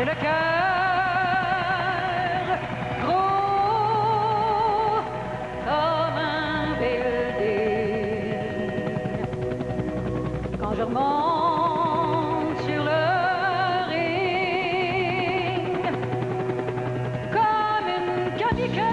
j'ai le cœur gros comme un building. Quand je remonte sur le ring, comme une kamikaze.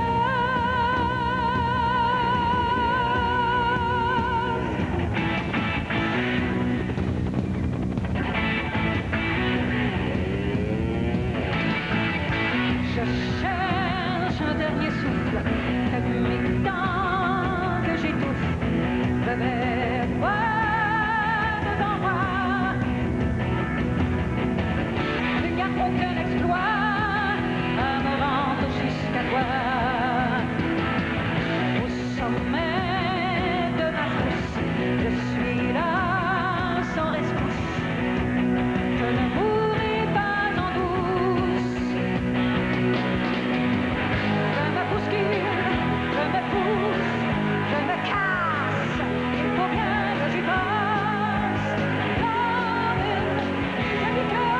Je cherche un dernier souffle, mais tant que j'étouffe, je vais voir devant moi. Il n'y a aucun exploit à me rendre jusqu'à toi. Au sommet de ma frousse, je suis là sans rescousse. Je ne mourrai pas en douce. Je me bouscule, je me pousse, je me casse. Il faut bien que j'y passe comme une kamikaze.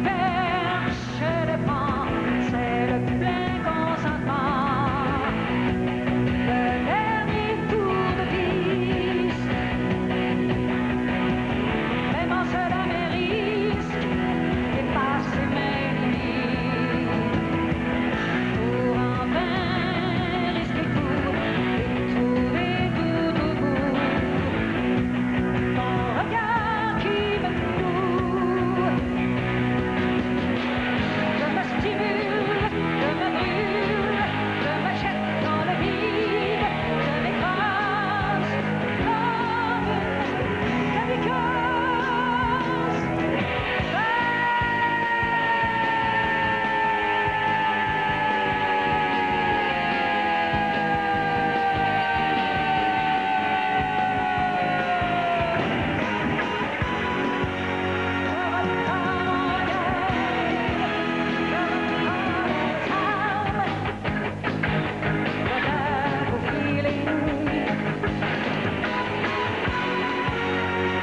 Perche le vent, c'est le plein consentement. Le dernier tour de vis. Vraiment cela mes risques, dépasser mes limites. Pour enfin risquer tout et trouver tout au bout. Ton regard qui me cloue. Je me stimule, je me brûle, je me jette dans le vide, je m'écrase comme une kamikaze.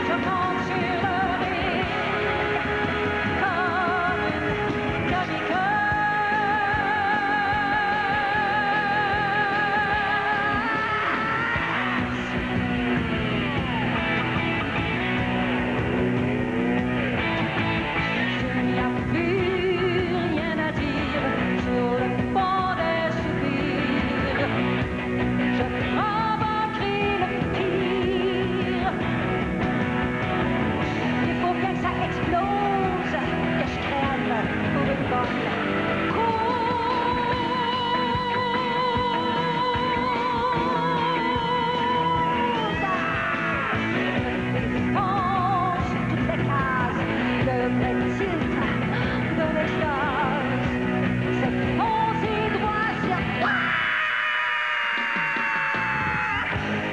Je monte sur le ring comme une Il n'y a plus rien à dire sur le fond des soupirs. Je provoquerai le pire. Il faut bien que ça explose, que je crève pour une bonne cause. Toutes les cases, le vrai titre de l'extase, c'est foncer droit sur toi.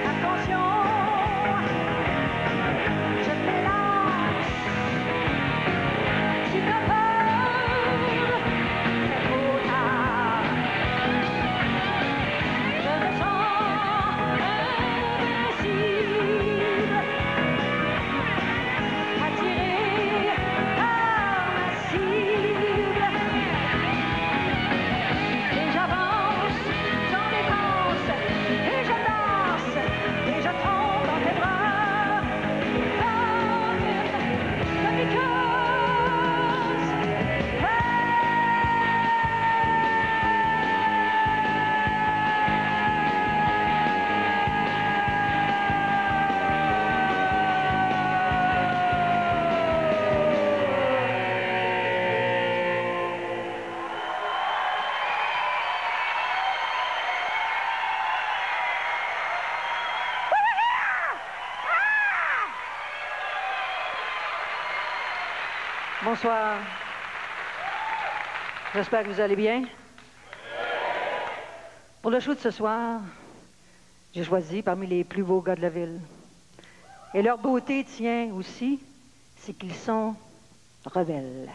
Attention, je m'élance. Si t'as peur, c'est trop tard. Je me sens invincible, attiré par ma cible. Et j'avance, j'en dépense, et je danse, et je tombe dans tes bras comme une kamikaze. Bonsoir. J'espère que vous allez bien. Pour le show de ce soir, j'ai choisi parmi les plus beaux gars de la ville. Et leur beauté tient aussi, c'est qu'ils sont rebelles.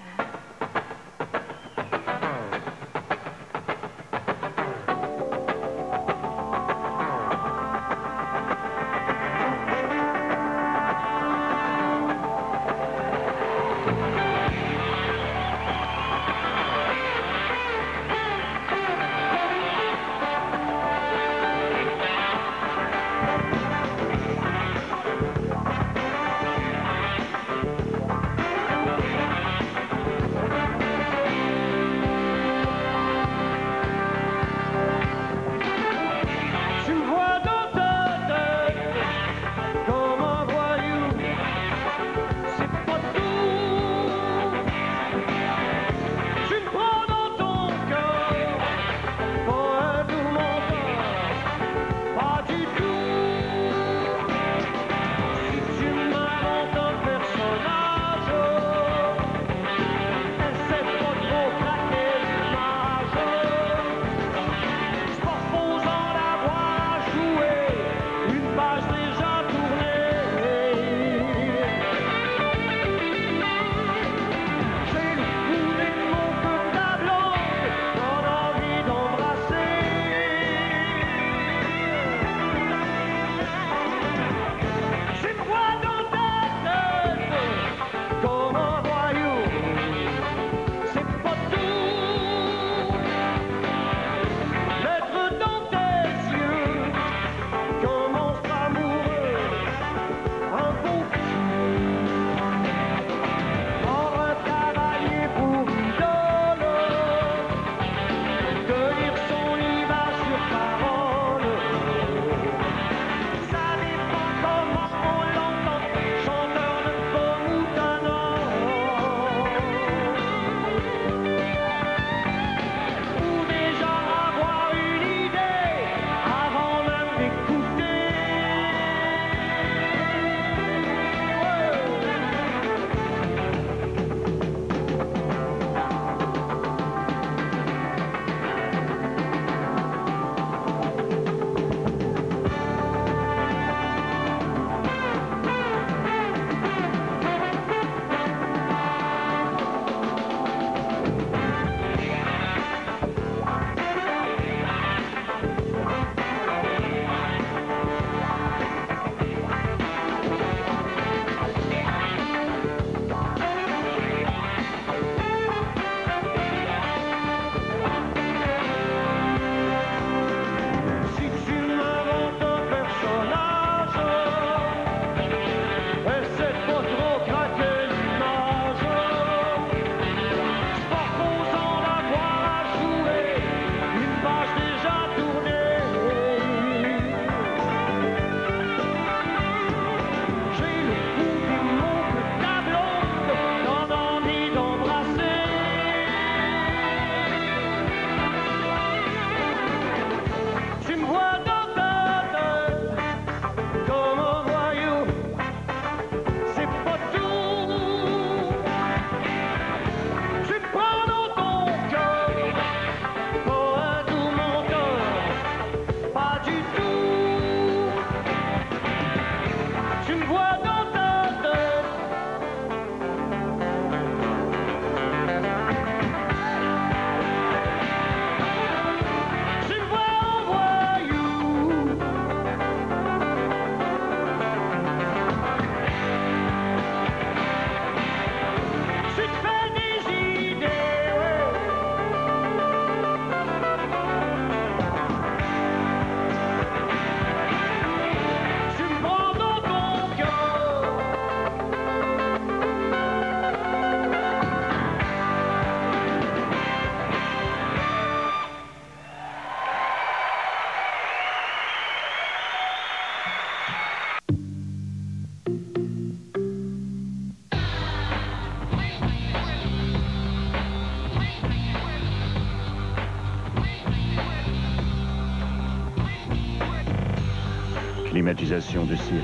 climatisation de série,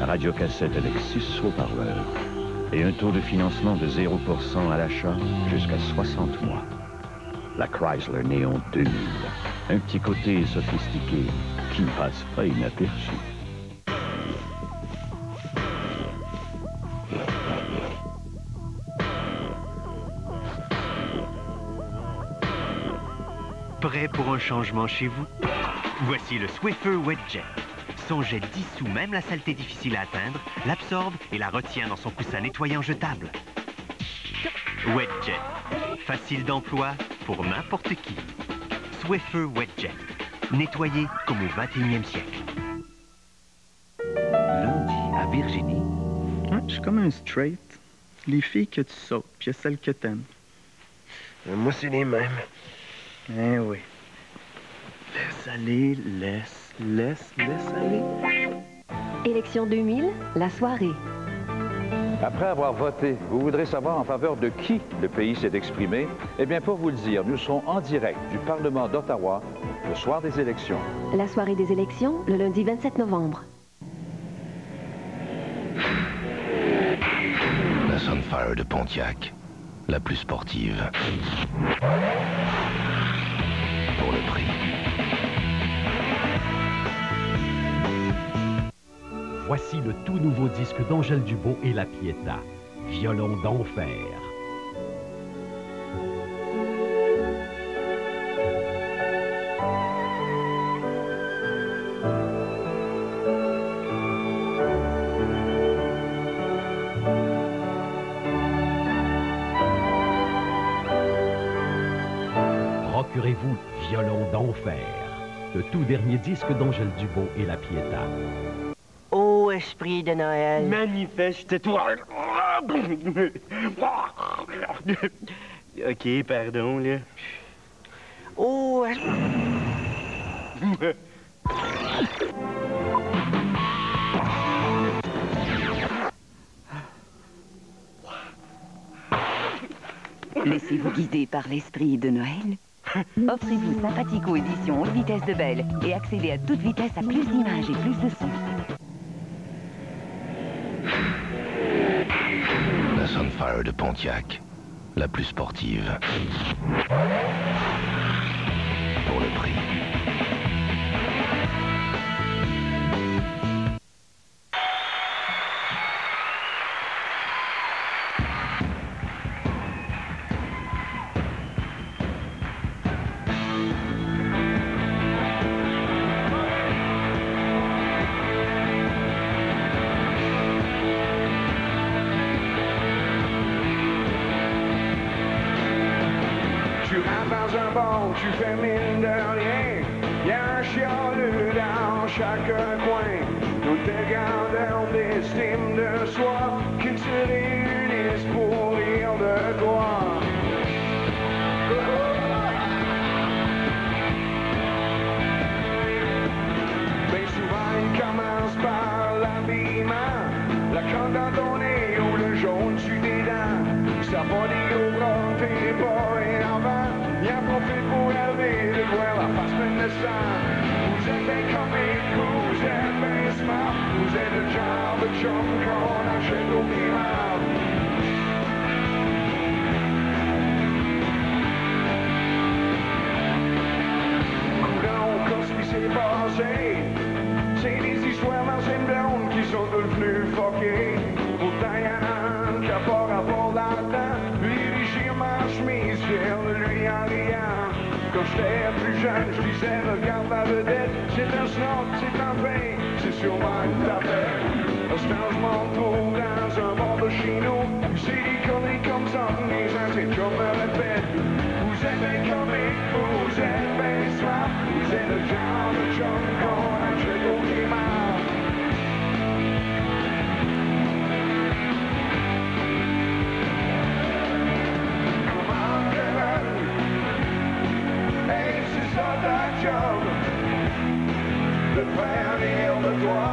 radiocassette avec 6 haut-parleurs et un taux de financement de 0% à l'achat jusqu'à 60 mois. La Chrysler Néon 2000, un petit côté sophistiqué qui ne passe pas inaperçu. Prêt pour un changement chez vous? Voici le Swiffer WetJet. Son jet dissout même la saleté difficile à atteindre, l'absorbe et la retient dans son coussin nettoyant jetable. WetJet. Facile d'emploi pour n'importe qui. Swiffer WetJet. Nettoyé comme au 21e siècle. Lundi, à Virginie. Ouais, je suis comme un straight. Les filles que tu sautes, puis il y a celles que t'aimes. Moi, c'est les mêmes. Eh oui. Laisse aller, laisse aller. Élection 2000, la soirée. Après avoir voté, vous voudrez savoir en faveur de qui le pays s'est exprimé? Eh bien, pour vous le dire, nous serons en direct du Parlement d'Ottawa le soir des élections. La soirée des élections, le lundi 27 novembre. La Sunfire de Pontiac, la plus sportive. Pour le prix. Voici le tout nouveau disque d'Angèle Dubois et La Pietà, Violon d'enfer. Procurez-vous Violon d'enfer, le tout dernier disque d'Angèle Dubois et La Pietà. Ô esprit de Noël, Manifeste-toi. OK, pardon, là. ô Laissez-vous guider par l'esprit de Noël. Offrez-vous Sympathico édition haute vitesse de Bell et accédez à toute vitesse à plus d'images et plus de sons. La Sunfire de Pontiac, la plus sportive. Pour le prix. Tu rentres dans un bar, tu fais mine de rien. Y'a un chialeux dans chaque coin. Toute grandeur d'estime de soi qui se réunissent pour rire de toi. Ben souvent il commence par l'habillement, la colle dans ton nez ou le jaune sur tes dents. Ça va des gros bras, t'es pas énervant. Il en profite pour élever de voir la face pleine de sang. Vous êtes bien comique, vous êtes bien smart. Vous êtes le genre de chum qu'on achète au primar. Courant, qu'est-ce qui s'est passé? C'est des histoires dans une blonde qui sont devenues fuckées. Pourtant y'en a un qui a pas rapport là-dedans. Lui déchire ma chemise, fier de lui en riant. Quand j'étais plus jeune, je disais regarde la vedette. C'est un snob, c'est un pain, c'est sûrement une tapette. À ce temps, je m'en trouve dans un bar de chez nous. C'est des conneries comme ça, les anciens chums me répètent. Vous êtes bien comique, vous êtes bien smart. Vous êtes le genre de chum qu'on achète au climat. De faire rire de toi,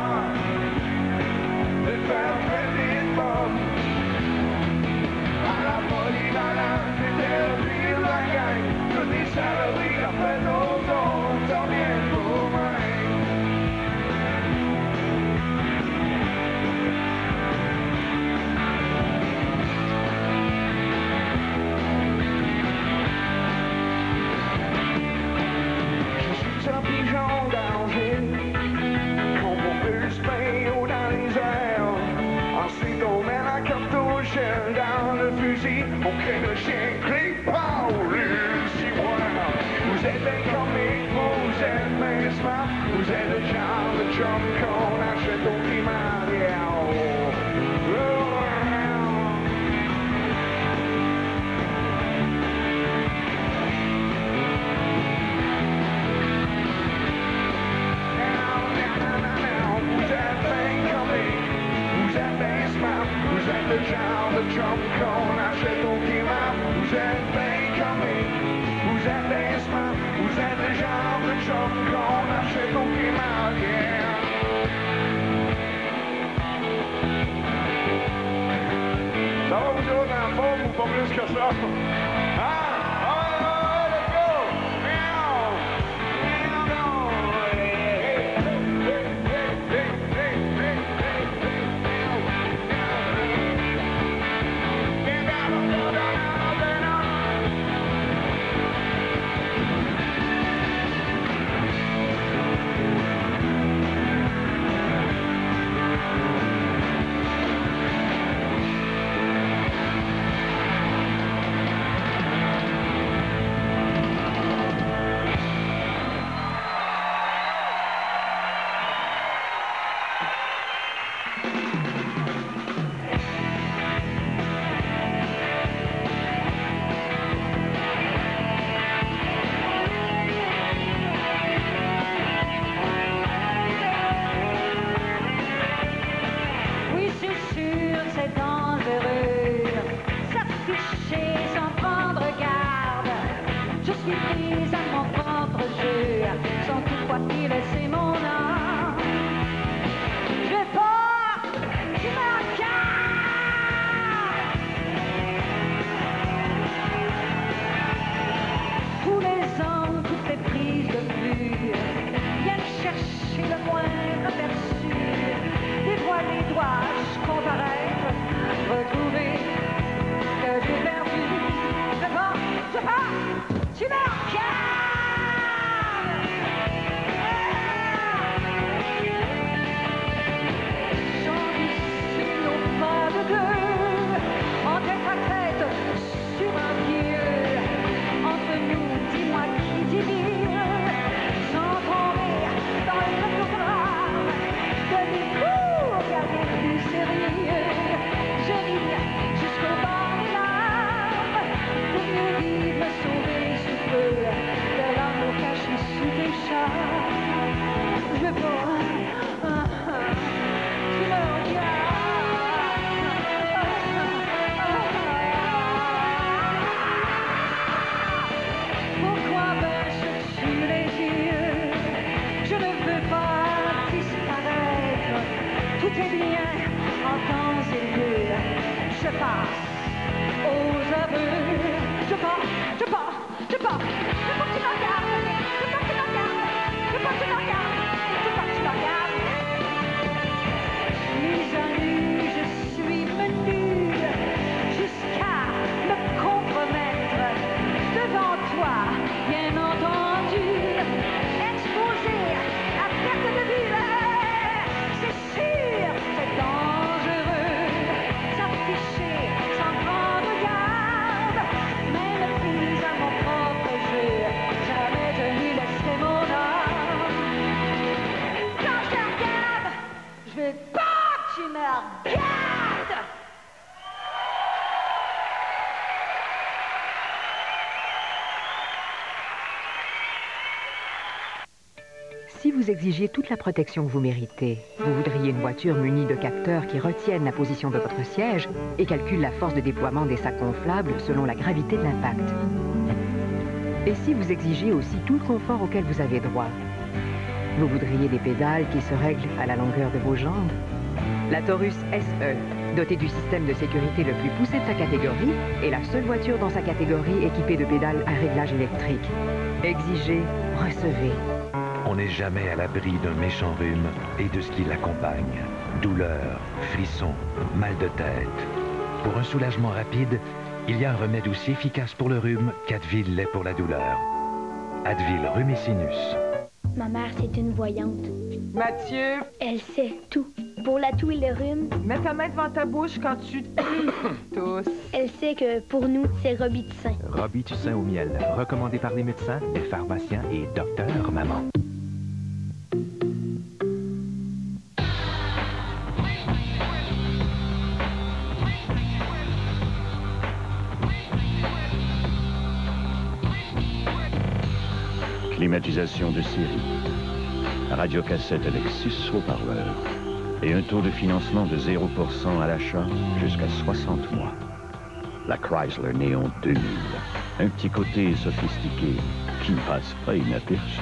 de faire péter une bombe. À la polyvalente, t'étais le pire de la gang. Toutes les saloperies qu'a fait nos autres, t'en viens pour moi. comique. Vous êtes des smans, vous êtes des genres de jobs qu'on achète au primaire. Ça va vous autres en forme ou pas plus que ça? Hein? Let's go! Meow! Meow! Oui, c'est sûr, c'est dangereux. S'afficher sans prendre garde. Je suis prise à mon propre jeu, sans toutefois y laisser mon âme. Je vais pas, tu me regardes. Tous les hommes, toutes les prises de vue viennent chercher le moindre aperçu. Dévoiler dois-je comparaître, retrouver ce que j'ai perdu. Je pars, tu me regardes. J'en ici au pas de deux, en tête à tête, sur un pied. Entre nous, dis-moi qui dit mieux, sans tomber dans le programme de l'humour, gardez plus sérieux. Je ris jusqu'au bord des larmes, pour mieux vivre, me sauver sous peu de l'amour caché sous tes charmes. Je vois, tu me regardes. Pourquoi chercher les yeux? Je ne veux pas disparaître. Tout est bien en temps et lieu. Je passe aux aveux. Je pars, je pars, je pars. Je pars, tu me regardes. Je pars, tu me regardes. Je pars, tu me regardes. Je pars, tu me regardes. Mise à nu, je suis menue jusqu'à me compromettre devant toi, bien entendu, exposé à perte de vue. C'est sûr, c'est dangereux, s'afficher sans prendre garde, même prise à mon propre jeu, jamais je lui laisserai mon âme. Quand je te regarde, je veux pas que tu me regardes. Si vous exigiez toute la protection que vous méritez, vous voudriez une voiture munie de capteurs qui retiennent la position de votre siège et calculent la force de déploiement des sacs gonflables selon la gravité de l'impact. Et si vous exigez aussi tout le confort auquel vous avez droit, vous voudriez des pédales qui se règlent à la longueur de vos jambes? La Taurus SE, dotée du système de sécurité le plus poussé de sa catégorie, est la seule voiture dans sa catégorie équipée de pédales à réglage électrique. Exigez, recevez. On n'est jamais à l'abri d'un méchant rhume et de ce qui l'accompagne. Douleur, frissons, mal de tête. Pour un soulagement rapide, il y a un remède aussi efficace pour le rhume qu'Advil l'est pour la douleur. Advil Rhume et Sinus. Ma mère, c'est une voyante. Mathieu! Elle sait tout. Pour la toux et le rhume... Mets ta main devant ta bouche quand tu tousses. Elle sait que pour nous, c'est Robitussin. Robitussin au miel, recommandé par les médecins, les pharmaciens et docteurs maman. Climatisation de série, radiocassette avec 6 haut-parleurs et un taux de financement de 0% à l'achat jusqu'à 60 mois. La Chrysler Néon 2000. Un petit côté sophistiqué qui ne passe pas inaperçu.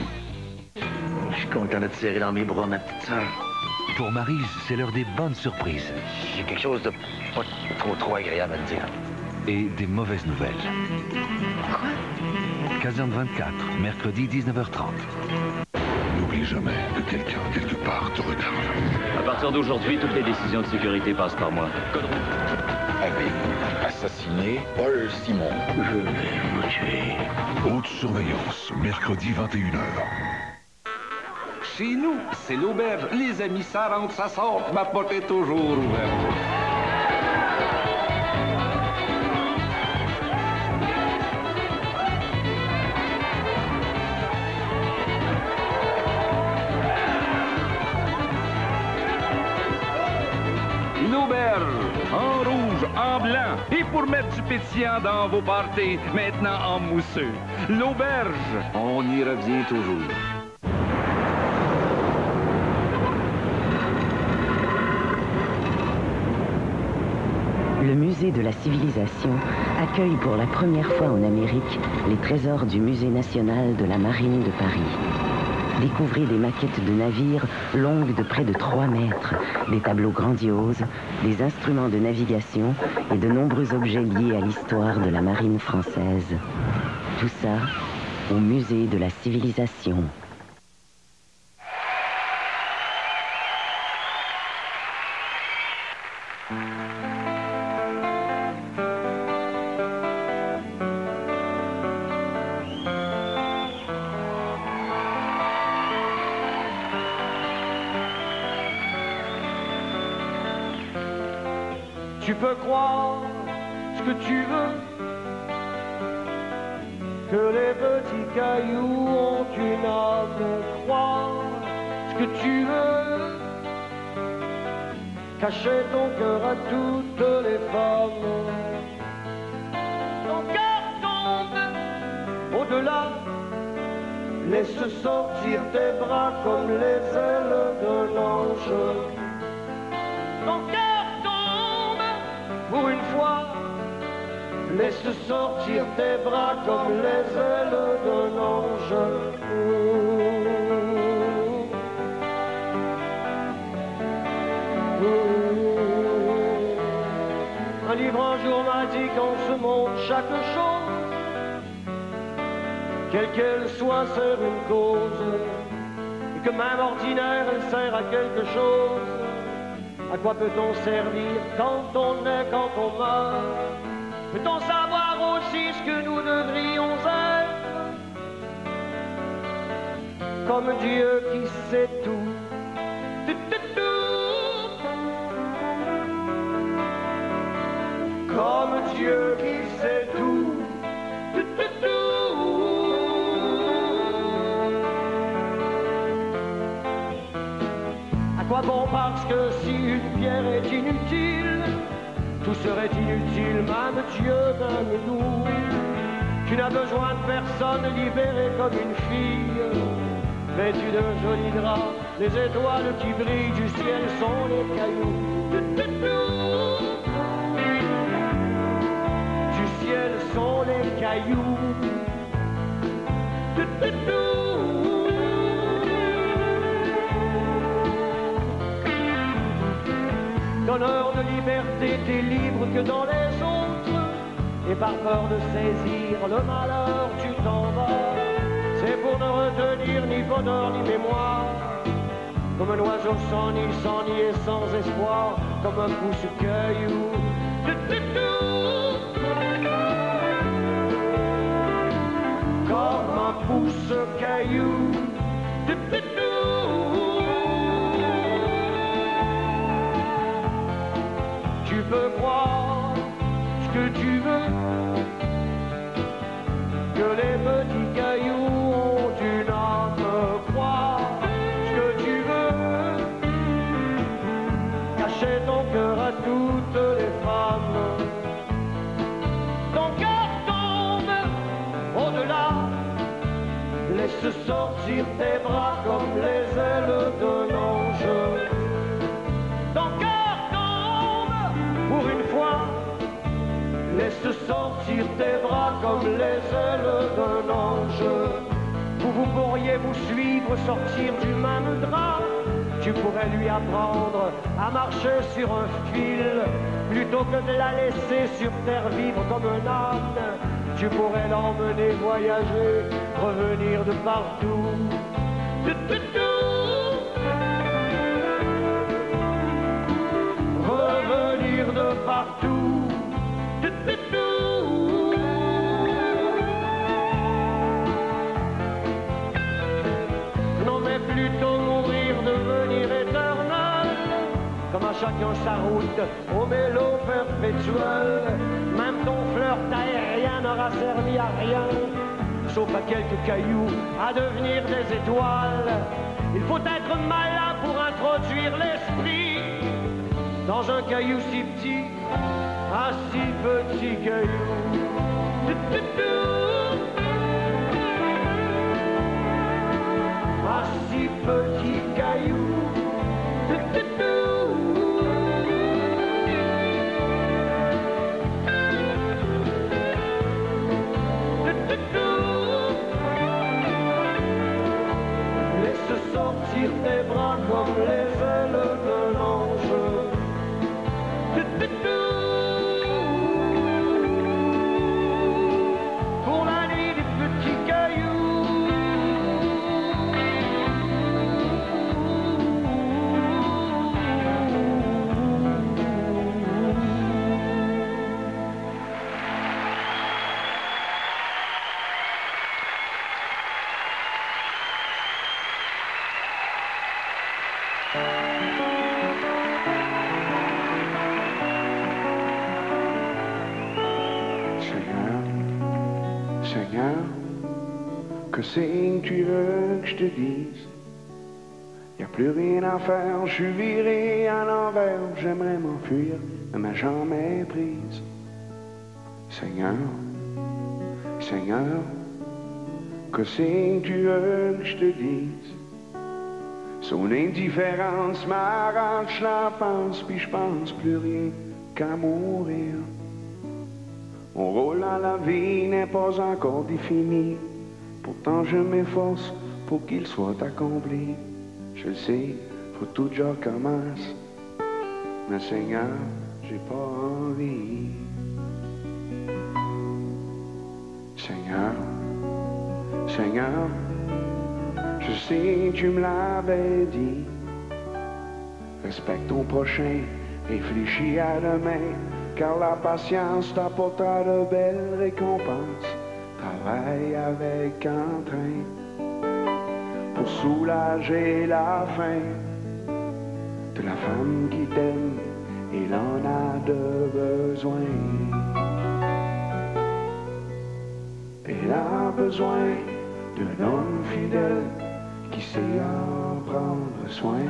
Je suis content de te serrer dans mes bras, ma petite sœur. Pour Maryse, c'est l'heure des bonnes surprises. J'ai quelque chose de pas trop agréable à te dire. Et des mauvaises nouvelles. Quoi? Caserne 24, mercredi 19h30. N'oublie jamais que quelqu'un, quelque part, te regarde. À partir d'aujourd'hui, toutes les décisions de sécurité passent par moi. Code route. Avez-vous assassiné Paul Simon? Je vais vous tuer. Haute surveillance, mercredi 21h. Chez nous, c'est l'auberge. Les amis, ça rentre, ça sort. Ma porte est toujours ouverte. L'auberge, en rouge, en blanc, et pour mettre du pétillant dans vos parties, maintenant en mousseux. L'auberge, on y revient toujours. Le musée de la civilisation accueille pour la première fois en Amérique les trésors du Musée national de la Marine de Paris. Découvrez des maquettes de navires longues de près de 3 mètres, des tableaux grandioses, des instruments de navigation et de nombreux objets liés à l'histoire de la marine française. Tout ça au Musée de la civilisation. Tu peux croire ce que tu veux, que les petits cailloux ont une âme. Croire ce que tu veux, cacher ton cœur à toutes les femmes. Ton cœur tombe au-delà, laisse sortir tes bras comme les ailes d'un ange. Ton cœur tombe pour une fois, laisse sortir tes bras comme les ailes d'un ange. Un livre un jour m'a dit qu'en ce monde chaque chose, quelle qu'elle soit, sert une cause, et que même ordinaire elle sert à quelque chose. À quoi peut-on servir quand on est, quand on meurt? Peut-on savoir aussi ce que nous devrions être? Comme Dieu qui sait tout. Comme Dieu qui sait tout. À quoi bon? Parce que si une pierre est inutile, tout serait inutile, même Dieu, même nous. Tu n'as besoin de personne, libérée comme une fille, vêtue de jolis draps. Les étoiles qui brillent du ciel sont les cailloux. Du ciel sont les cailloux. Donneur de liberté, t'es libre que dans les autres, et par peur de saisir le malheur, tu t'en vas. C'est pour ne retenir ni bonheur ni mémoire, comme un oiseau sans nid et sans espoir, comme un pousse-caillou. Comme un pousse-caillou. Tu peux croire ce que tu veux, que les petits cailloux ont une âme. Croire ce que tu veux, cacher ton cœur à toutes les femmes. Ton cœur tombe au-delà, laisse sortir tes bras comme les ailes d'un ange. Ton cœur tombe pour une fois, Laisse sortir tes bras comme les ailes d'un ange. Vous pourriez vous suivre, sortir du même drap. Tu pourrais lui apprendre à marcher sur un fil, plutôt que de la laisser sur terre vivre comme un âne. Tu pourrais l'emmener voyager, revenir de partout. Revenir de partout. Non mais plutôt mourir, devenir éternel, comme à chacun sa route, au mélo perpétuel. Même ton flirt aérien n'aura servi à rien, sauf à quelques cailloux, à devenir des étoiles. Il faut être malin pour introduire l'esprit dans un caillou si petit, un si petit caillou. Un si petit caillou. Laisse sortir tes bras comme les ailes d'un ange. Pour la nuit des petits cailloux. Seigneur, que c'est que tu veux que je te dise? Y a plus rien à faire, je suis viré à l'envers, j'aimerais m'enfuir, mais ma jambe est prise. Seigneur, Seigneur, que c'est que tu veux que je te dise? Son indifférence m'arrache la panse, puis je pense plus rien qu'à mourir. Mon rôle à la vie n'est pas encore défini, pourtant je m'efforce pour qu'il soit accompli. Je le sais, faut tout je recommence, mais Seigneur, j'ai pas envie. Seigneur, Seigneur, je sais, tu me l'avais dit. Respecte ton prochain, réfléchis à demain, car la patience t'apportera de belles récompenses. Travaille avec entrain pour soulager la faim de la femme qui t'aime, il en a de besoin. Elle a besoin d'un homme fidèle qui sait en prendre soin.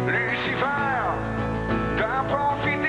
Lucifer, t'as profité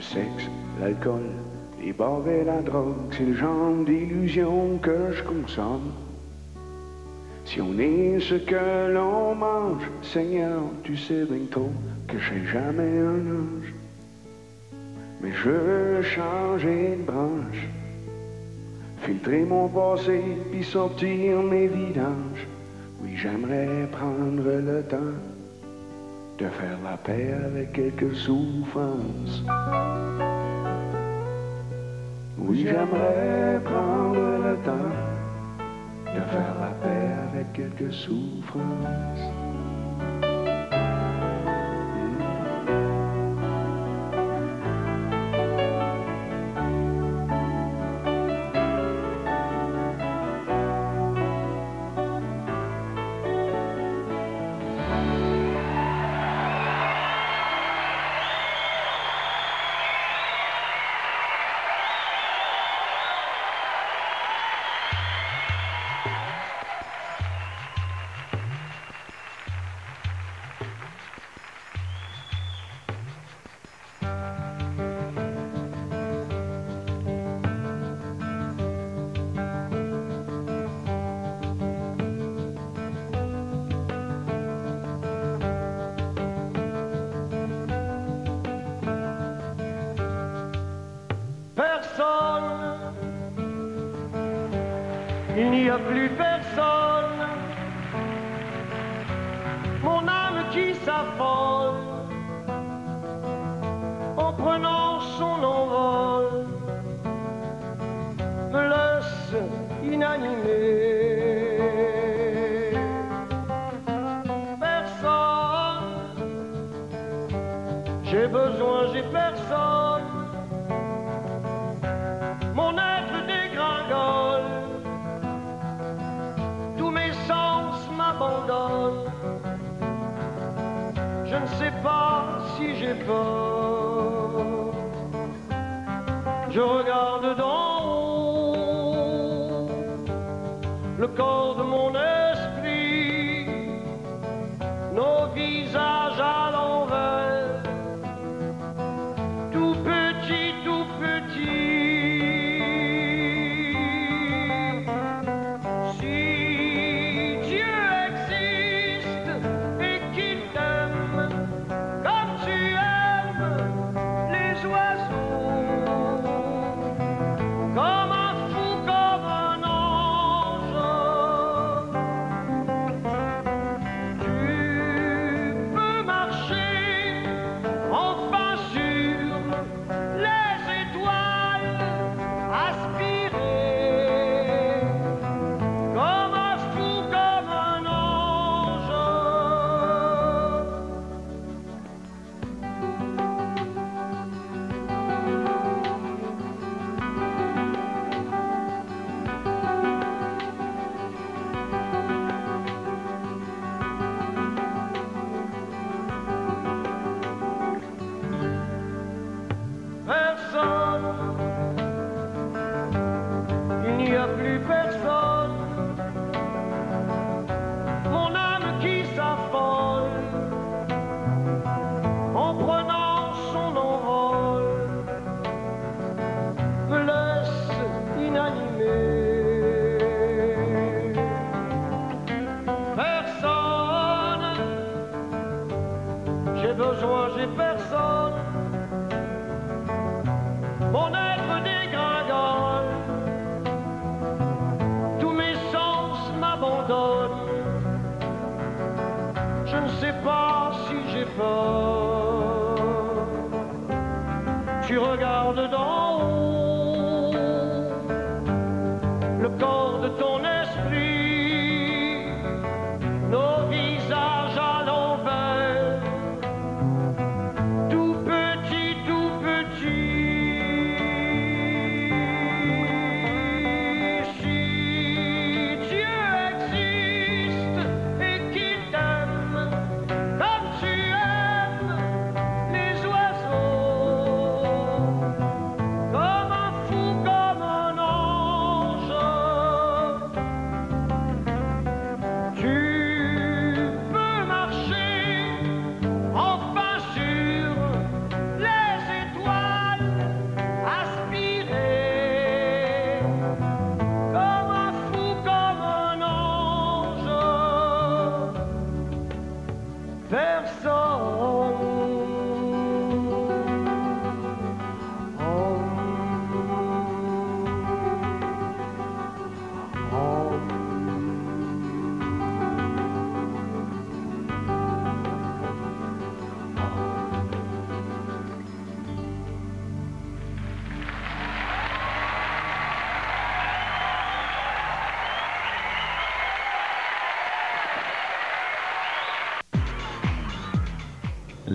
sexe, l'alcool, les bars et la drogue, c'est le genre d'illusion que je consomme. Si on est ce que l'on mange, Seigneur, tu sais bien trop que j'ai jamais un ange. Mais je veux changer de branche, filtrer mon passé, puis sortir mes vidanges. Oui, j'aimerais prendre le temps de faire la paix avec quelques souffrances. Oui, j'aimerais prendre le temps de faire la paix avec quelques souffrances. Il n'y a plus personne, mon âme qui s'affole en prenant son envol me laisse inanimé. Personne, j'ai besoin, j'ai personne, mon être dégringole. Je ne sais pas si j'ai peur. Je regarde d'en haut le corps de mon esprit, nos visages à l'envers, tout petit, tout petit. Il n'y a plus personne, mon âme qui s'affole en prenant son envol me laisse inanimé. Personne, j'ai besoin, j'ai personne, mon être dégringole, tous mes sens m'abandonnent. Je ne sais pas si j'ai peur. Tu regardes d'en haut le corps de ton esprit, nos visages à l'envers, tout petit, tout petit.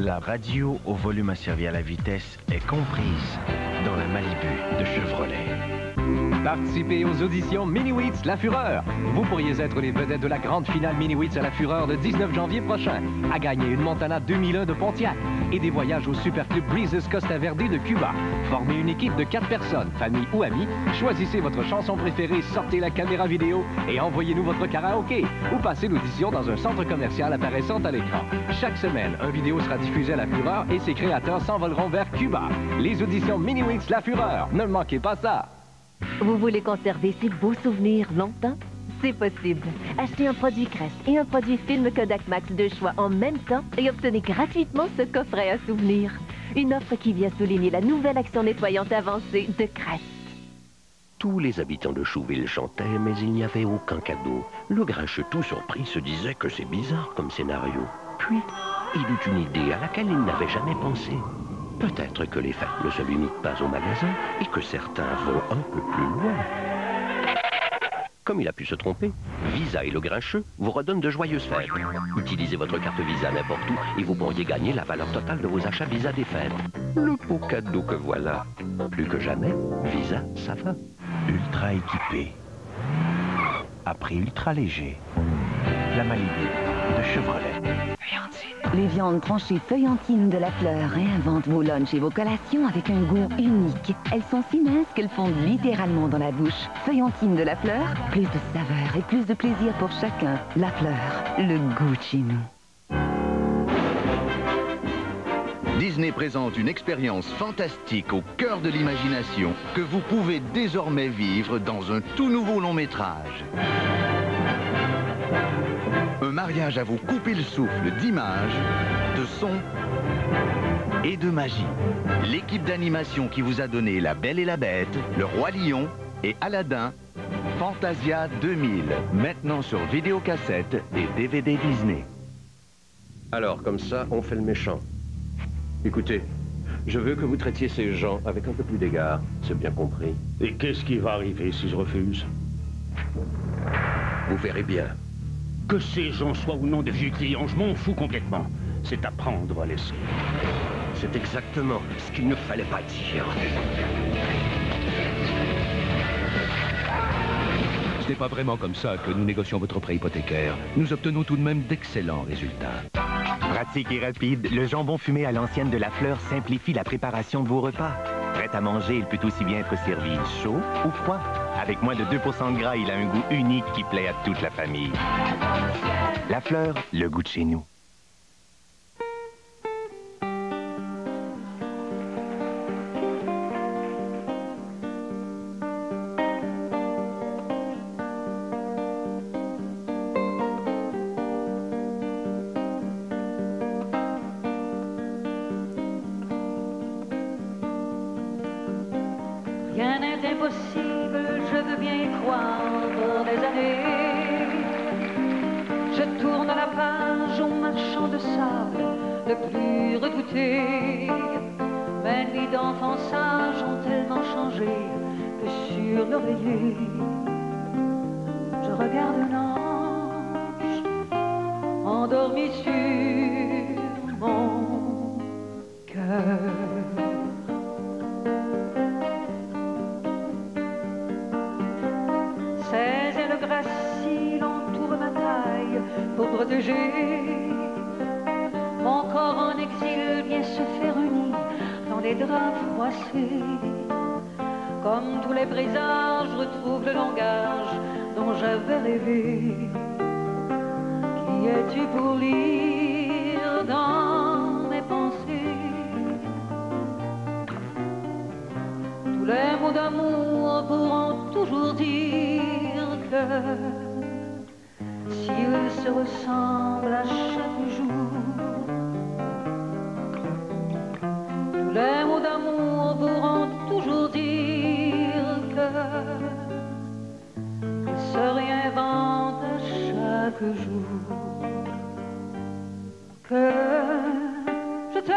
La radio au volume asservi à la vitesse est comprise dans la Malibu de Chevrolet. Participez aux auditions Mini-Wheats La Fureur. Vous pourriez être les vedettes de la grande finale Mini-Wheats à La Fureur le 19 janvier prochain. À gagner une Montana 2001 de Pontiac et des voyages au Super Club Breezes Costa Verde de Cuba. Formez une équipe de 4 personnes, famille ou amis. Choisissez votre chanson préférée, sortez la caméra vidéo et envoyez-nous votre karaoké. Ou passez l'audition dans un centre commercial apparaissant à l'écran. Chaque semaine, un vidéo sera diffusé à La Fureur et ses créateurs s'envoleront vers Cuba. Les auditions Mini-Wheats La Fureur. Ne manquez pas ça. Vous voulez conserver ces beaux souvenirs longtemps? C'est possible. Achetez un produit Crest et un produit film Kodak Max de choix en même temps et obtenez gratuitement ce coffret à souvenirs. Une offre qui vient souligner la nouvelle action nettoyante avancée de Crest. Tous les habitants de Chouville chantaient, mais il n'y avait aucun cadeau. Le Grinch, tout surpris, se disait que c'est bizarre comme scénario. Puis, il eut une idée à laquelle il n'avait jamais pensé. Peut-être que les fêtes ne se limitent pas au magasin et que certains vont un peu plus loin. Comme il a pu se tromper, Visa et le Grincheux vous redonnent de joyeuses fêtes. Utilisez votre carte Visa n'importe où et vous pourriez gagner la valeur totale de vos achats Visa des fêtes. Le beau cadeau que voilà. Plus que jamais, Visa, ça va. Ultra équipé. À prix ultra léger. La Malibu de Chevrolet. Les viandes tranchées feuillantines de La Fleur réinventent vos lunchs et vos collations avec un goût unique. Elles sont si minces qu'elles fondent littéralement dans la bouche. Feuillantines de La Fleur, plus de saveur et plus de plaisir pour chacun. La Fleur, le goût de chez nous. Disney présente une expérience fantastique au cœur de l'imagination que vous pouvez désormais vivre dans un tout nouveau long métrage. Un mariage à vous couper le souffle d'images, de sons et de magie. L'équipe d'animation qui vous a donné La Belle et la Bête, Le Roi Lion et Aladdin, Fantasia 2000, maintenant sur vidéocassette et DVD Disney. Alors, comme ça, on fait le méchant. Écoutez, je veux que vous traitiez ces gens avec un peu plus d'égard, c'est bien compris. Et qu'est-ce qui va arriver si je refuse? Vous verrez bien. Que ces gens soient ou non des vieux clients, je m'en fous complètement. C'est à prendre ou à laisser. C'est exactement ce qu'il ne fallait pas dire. Ce n'est pas vraiment comme ça que nous négocions votre prêt hypothécaire. Nous obtenons tout de même d'excellents résultats. Pratique et rapide, le jambon fumé à l'ancienne de La Fleur simplifie la préparation de vos repas. Prêt à manger, il peut aussi bien être servi chaud ou froid. Avec moins de 2% de gras, il a un goût unique qui plaît à toute la famille. La Fleur, le goût de chez nous. Rien n'est impossible, je veux bien y croire pour des années. Je tourne la page au marchand de sable, le plus redouté. Mes nuits d'enfants sages ont tellement changé que sur l'oreiller, je regarde un ange endormi sur mon cœur. Ses ailes graciles entourent ma taille pour protéger. Mon corps en exil vient se faire uni dans les draps froissés. Comme tous les présages, je retrouve le langage dont j'avais rêvé. Qui es-tu pour lire dans mes pensées tous les mots d'amour pourront toujours dire que s'ils se ressemblent à chaque jour, tous les mots d'amour pourront toujours dire que ils se réinventent à chaque jour. Que je t'aime,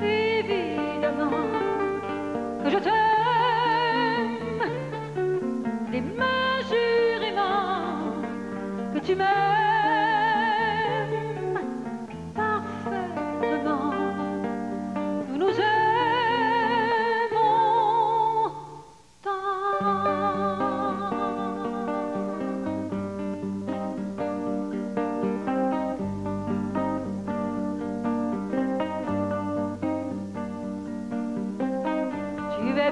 évidemment, que je t'aime démesurément, que tu m'aimes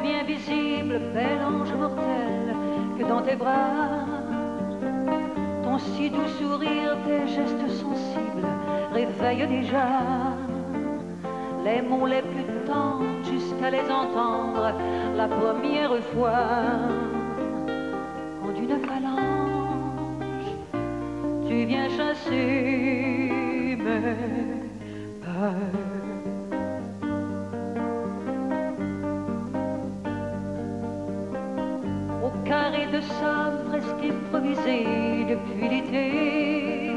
devient visible, bel ange mortel, que dans tes bras, ton si doux sourire, tes gestes sensibles réveillent déjà les mots les plus tendres jusqu'à les entendre la première fois. Quand d'une phalange, tu viens chasser mes peurs. Au carré de sable presque improvisé depuis l'été,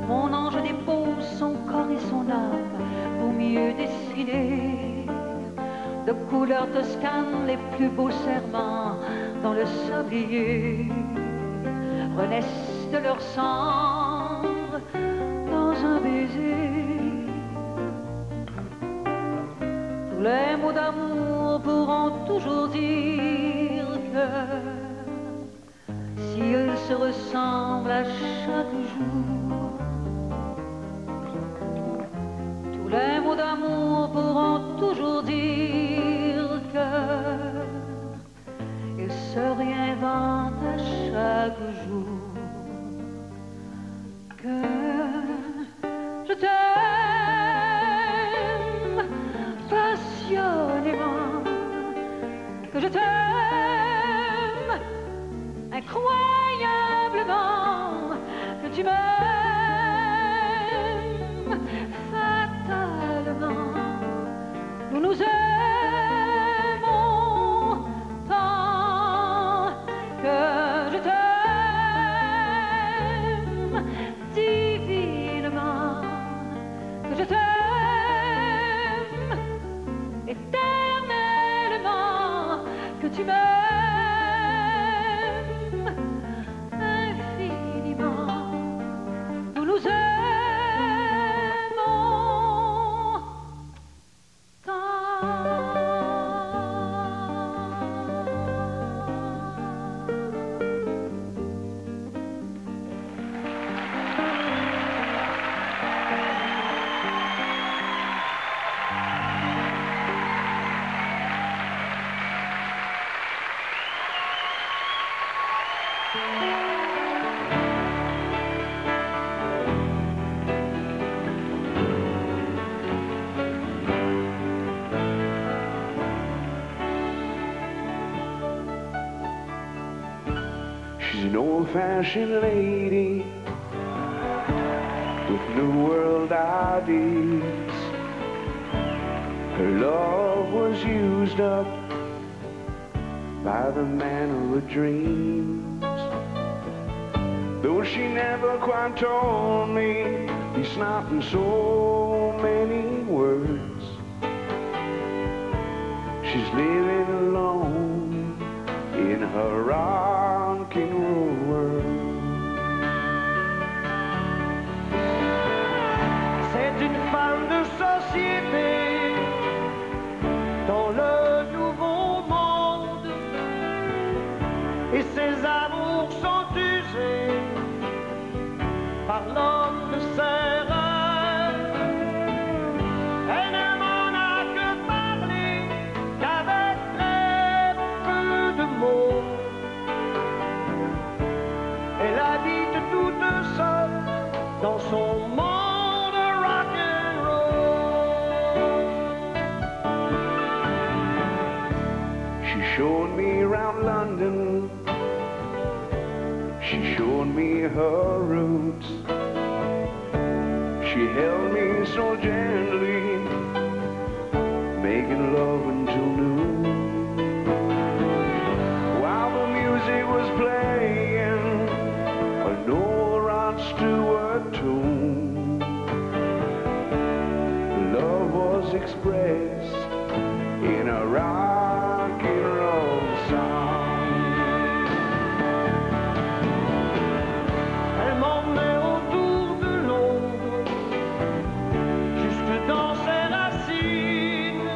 mon ange dépose son corps et son âme pour mieux dessiner de couleurs toscanes les plus beaux serments dans le sablier, renaissent de leur cendre dans un baiser. Tous les mots d'amour pourront toujours dire que si ils se ressemblent à chaque jour, tous les mots d'amour pourront toujours dire que ils se réinventent à chaque jour. Que je t'aime passionnément, que je t'aime incroyablement, que tu m'aimes fatalement. Nous nous aimons tant que je t'aime divinement, que je t'aime éternellement, que tu m'aimes infiniment. Nous nous aimons She's an old-fashioned lady with New World ideas. Her love was used up by the man of her dreams. Though she never quite told me, he's not in so many words. She's living alone in her rock and roll world. C'est une femme de société dans le nouveau monde, et ses amours sont usés par l'homme de ses rêves. Elle ne m'en a que parlé qu'avec très peu de mots. Elle habite toute seule dans son monde rock and roll. She showed me around London. She showed me her roots. She held me so gently, making love until noon. While the music was playing an old Rod Stewart tune, love was expressed in a rock and roll song. Elle m'emmenait autour de Londres, jusque dans ses racines.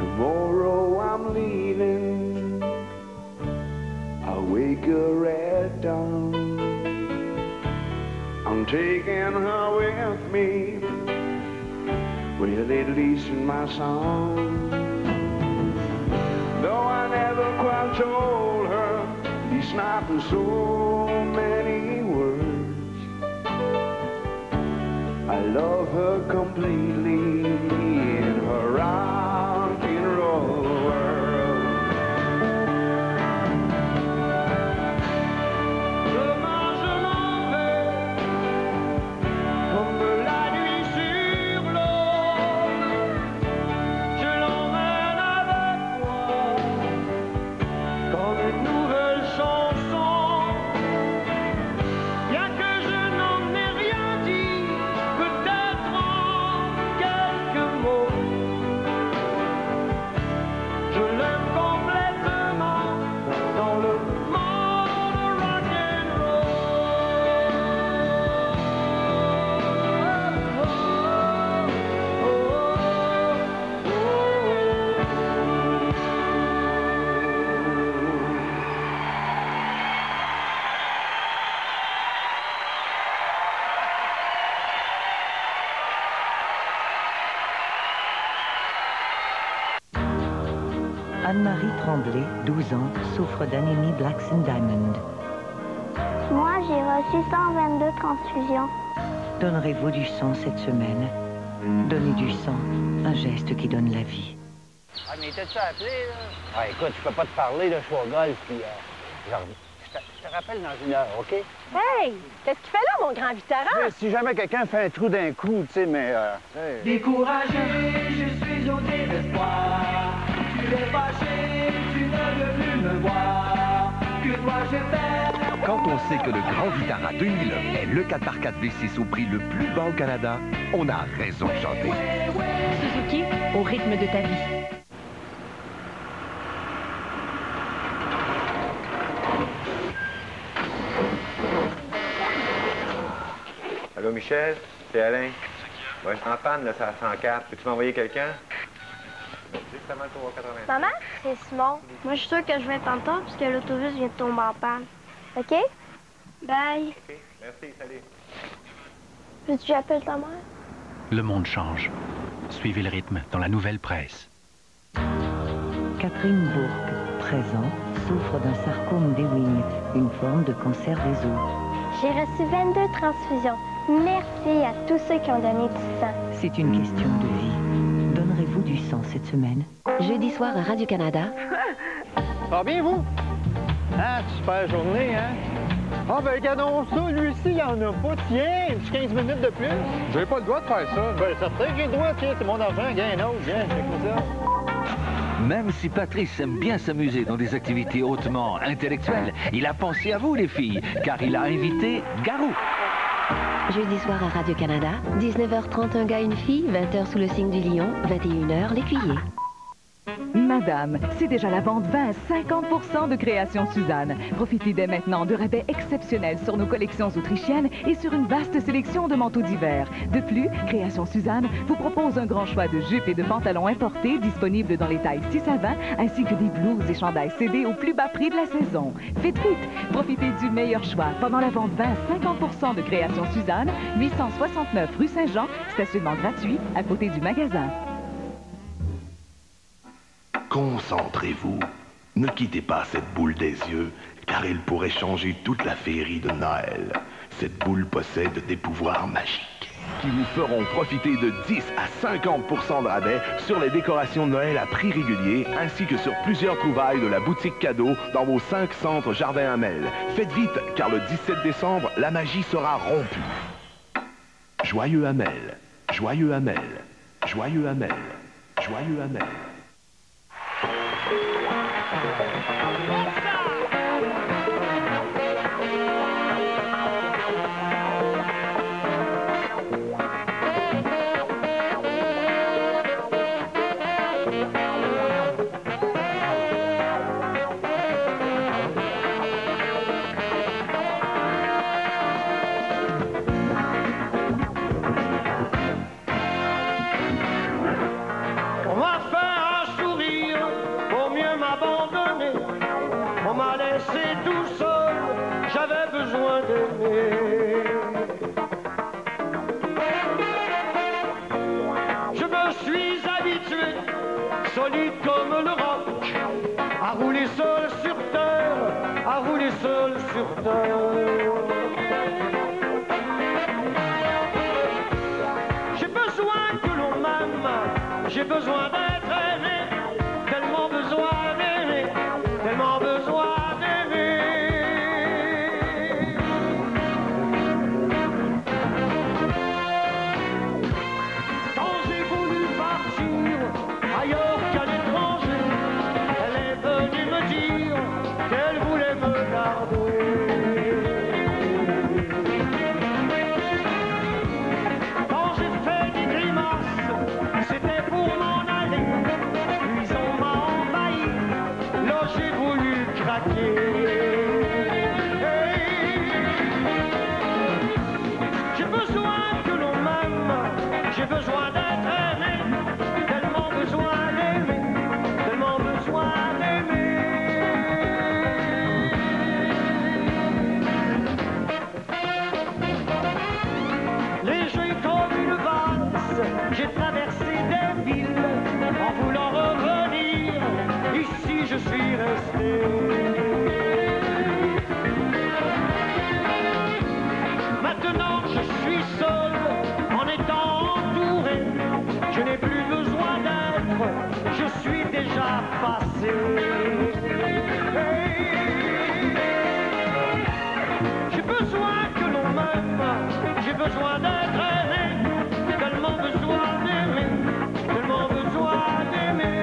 Tomorrow I'm leaving. I'll wake her at dawn. I'm taking her with me. Well, at least in my song. Though I never quite told her, it's not in so many words. I love her completely in her rock and roll world. Demain je m'en vais, comme la nuit sur l'eau. Je l'emmène avec moi, comme une nouvelle chanson. Bien que je n'en ai rien dit, peut-être en quelques mots. Je l'aime complètement dans le monde Anne-Marie Tremblay, 12 ans, souffre d'anémie Blackson Diamond. Moi, j'ai reçu 122 transfusions. Donnerez-vous du sang cette semaine? Donner du sang, un geste qui donne la vie. Ah, mais t'as-tu appelé, là? Ah, écoute, je peux pas te parler, là, je suis au golf, puis genre, je te rappelle dans une heure, OK? Hey! Qu'est-ce qu'il fait là, mon grand vétéran? Si jamais quelqu'un fait un trou d'un coup, tu sais, mais... Découragé, je suis au désespoir. Tu es fâché, tu ne veux plus me voir. Que dois-je faire? Quand on sait que le Grand Vitara 2001 est le 4x4 V6 au prix le plus bas au Canada, on a raison de chanter. Suzuki, au rythme de ta vie. Allô, Michel? C'est Alain. Ouais, je suis en panne, là, c'est à 104. Peux-tu m'envoyer quelqu'un? Justement, pour 80. Maman, c'est Simon. Moi, je suis sûre que je vais être en retard puisque l'autobus vient de tomber en panne. OK? Bye. OK, merci, salut. Veux-tu que j'appelle ta mère? Le monde change. Suivez le rythme dans la nouvelle presse. Catherine Bourque, 13 ans, souffre d'un sarcome d'Ewing, une forme de cancer des os. J'ai reçu 22 transfusions. Merci à tous ceux qui ont donné du sang. C'est une question de vie. Donnerez-vous du sang cette semaine? Jeudi soir à Radio-Canada. Ça va bien, vous? Ah, super journée, hein? Ah, ben, regardons ça, lui aussi, il n'y en a pas. Tiens, 15 minutes de plus. J'ai pas le droit de faire ça. Ben, certain que j'ai le droit, tiens, c'est mon argent, gagne un autre, viens, check-moi ça. Même si Patrice aime bien s'amuser dans des activités hautement intellectuelles, il a pensé à vous, les filles, car il a invité Garou. Jeudi soir à Radio-Canada, 19h30 un gars, une fille, 20h sous le signe du lion, 21h l'écuyer. Madame, c'est déjà la vente 20 à 50% de Création Suzanne. Profitez dès maintenant de rabais exceptionnels sur nos collections autrichiennes et sur une vaste sélection de manteaux d'hiver. De plus, Création Suzanne vous propose un grand choix de jupes et de pantalons importés disponibles dans les tailles 6 à 20, ainsi que des blouses et chandails CD au plus bas prix de la saison. Faites vite! Profitez du meilleur choix pendant la vente 20 à 50% de Création Suzanne, 869 rue Saint-Jean, stationnement gratuit à côté du magasin. Concentrez-vous. Ne quittez pas cette boule des yeux, car elle pourrait changer toute la féerie de Noël. Cette boule possède des pouvoirs magiques qui vous feront profiter de 10 à 50% de rabais sur les décorations de Noël à prix régulier, ainsi que sur plusieurs trouvailles de la boutique cadeau dans vos 5 centres Jardin Hamel. Faites vite, car le 17 décembre, la magie sera rompue. Joyeux Hamel, joyeux Hamel, joyeux Hamel, joyeux Hamel. On va faire un laissé tout seul, j'avais besoin d'aimer. Je me suis habitué, solide comme le roc, à rouler seul sur terre, à rouler seul sur terre. J'ai besoin que l'on m'aime, j'ai besoin d'être aimé, tellement besoin d'aimer, tellement besoin d'aimer. Quand j'ai voulu partir ailleurs qu'à l'étranger, elle est venue me dire qu'elle voulait me garder. Quand j'ai fait des grimaces, c'était pour m'en aller, puis on m'a envahi, là j'ai voulu craquer. J'ai besoin que l'on m'aime, j'ai besoin d'être aimé, tellement besoin d'aimer, tellement besoin d'aimer. Léger comme une valse, j'ai traversé des villes en voulant revenir, ici je suis resté. Maintenant je suis seul, en étant entouré, je n'ai plus besoin d'être, je suis déjà passé. J'ai besoin que l'on m'aime, j'ai besoin d'être aimé, tellement besoin d'aimer, tellement besoin d'aimer.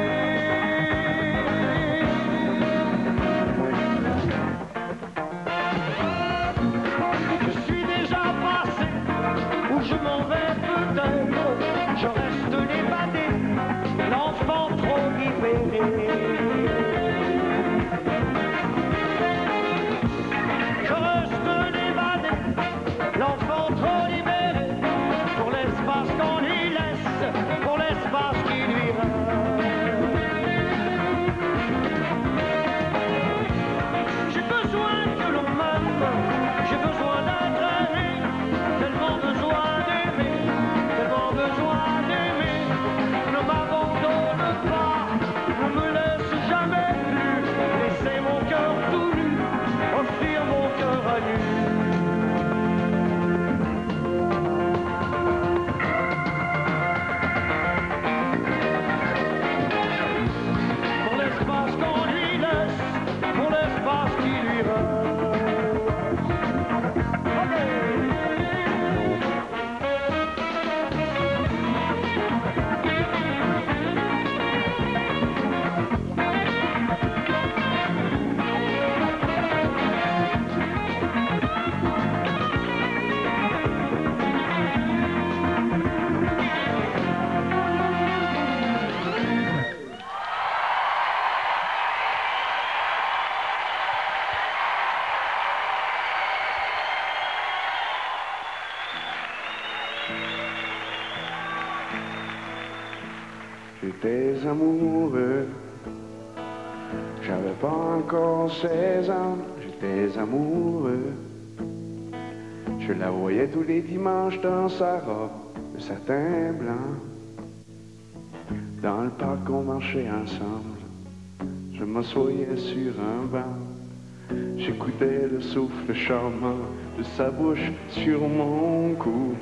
Je suis déjà passé, où je m'en vais peut-être, je reste l'évadé, l'enfant trop libéré. Je reste l'évadé, l'enfant trop libéré, pour l'espace qu'on lui laisse, pour l'espace qui lui reste. J'ai besoin que l'on m'aime, j'ai besoin d'être aimé, tellement besoin d'aimer, tellement besoin d'aimer. Ne m'abandonne pas, ne me laisse jamais plus, laissez mon cœur tout nu, offrir mon cœur à nu. Pour l'espace qu'on lui laisse, pour l'espace qui lui reste. J'étais amoureux, j'avais pas encore 16 ans, j'étais amoureux. Je la voyais tous les dimanches dans sa robe de satin blanc. Dans le parc on marchait ensemble, je m'assoyais sur un banc. J'écoutais le souffle charmant de sa bouche sur mon cou.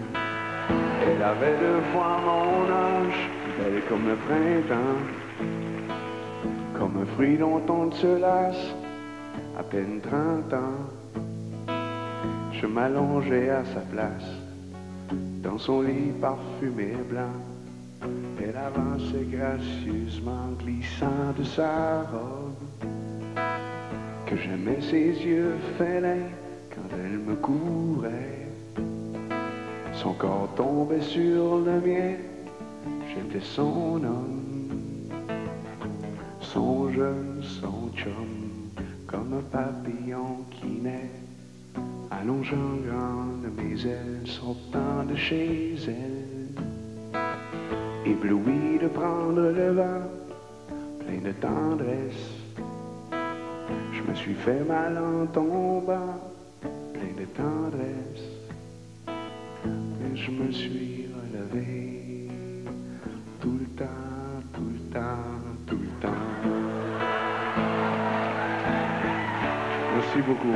Elle avait 2 fois mon âge, belle comme le printemps, comme un fruit dont on ne se lasse, à peine 30 ans. Je m'allongeais à sa place, dans son lit parfumé blanc. Elle avançait gracieusement, glissant de sa robe, que j'aimais ses yeux félins quand elle me courait. Son corps tombait sur le mien, j'étais son homme, son jeune, son chum, comme un papillon qui naît, allongeant grande mes ailes, sortant de chez elle, ébloui de prendre le vent, plein de tendresse, Je me suis fait mal en tombant, plein de tendresse. Mais je me suis relevé tout le temps, tout le temps, tout le temps. Merci beaucoup.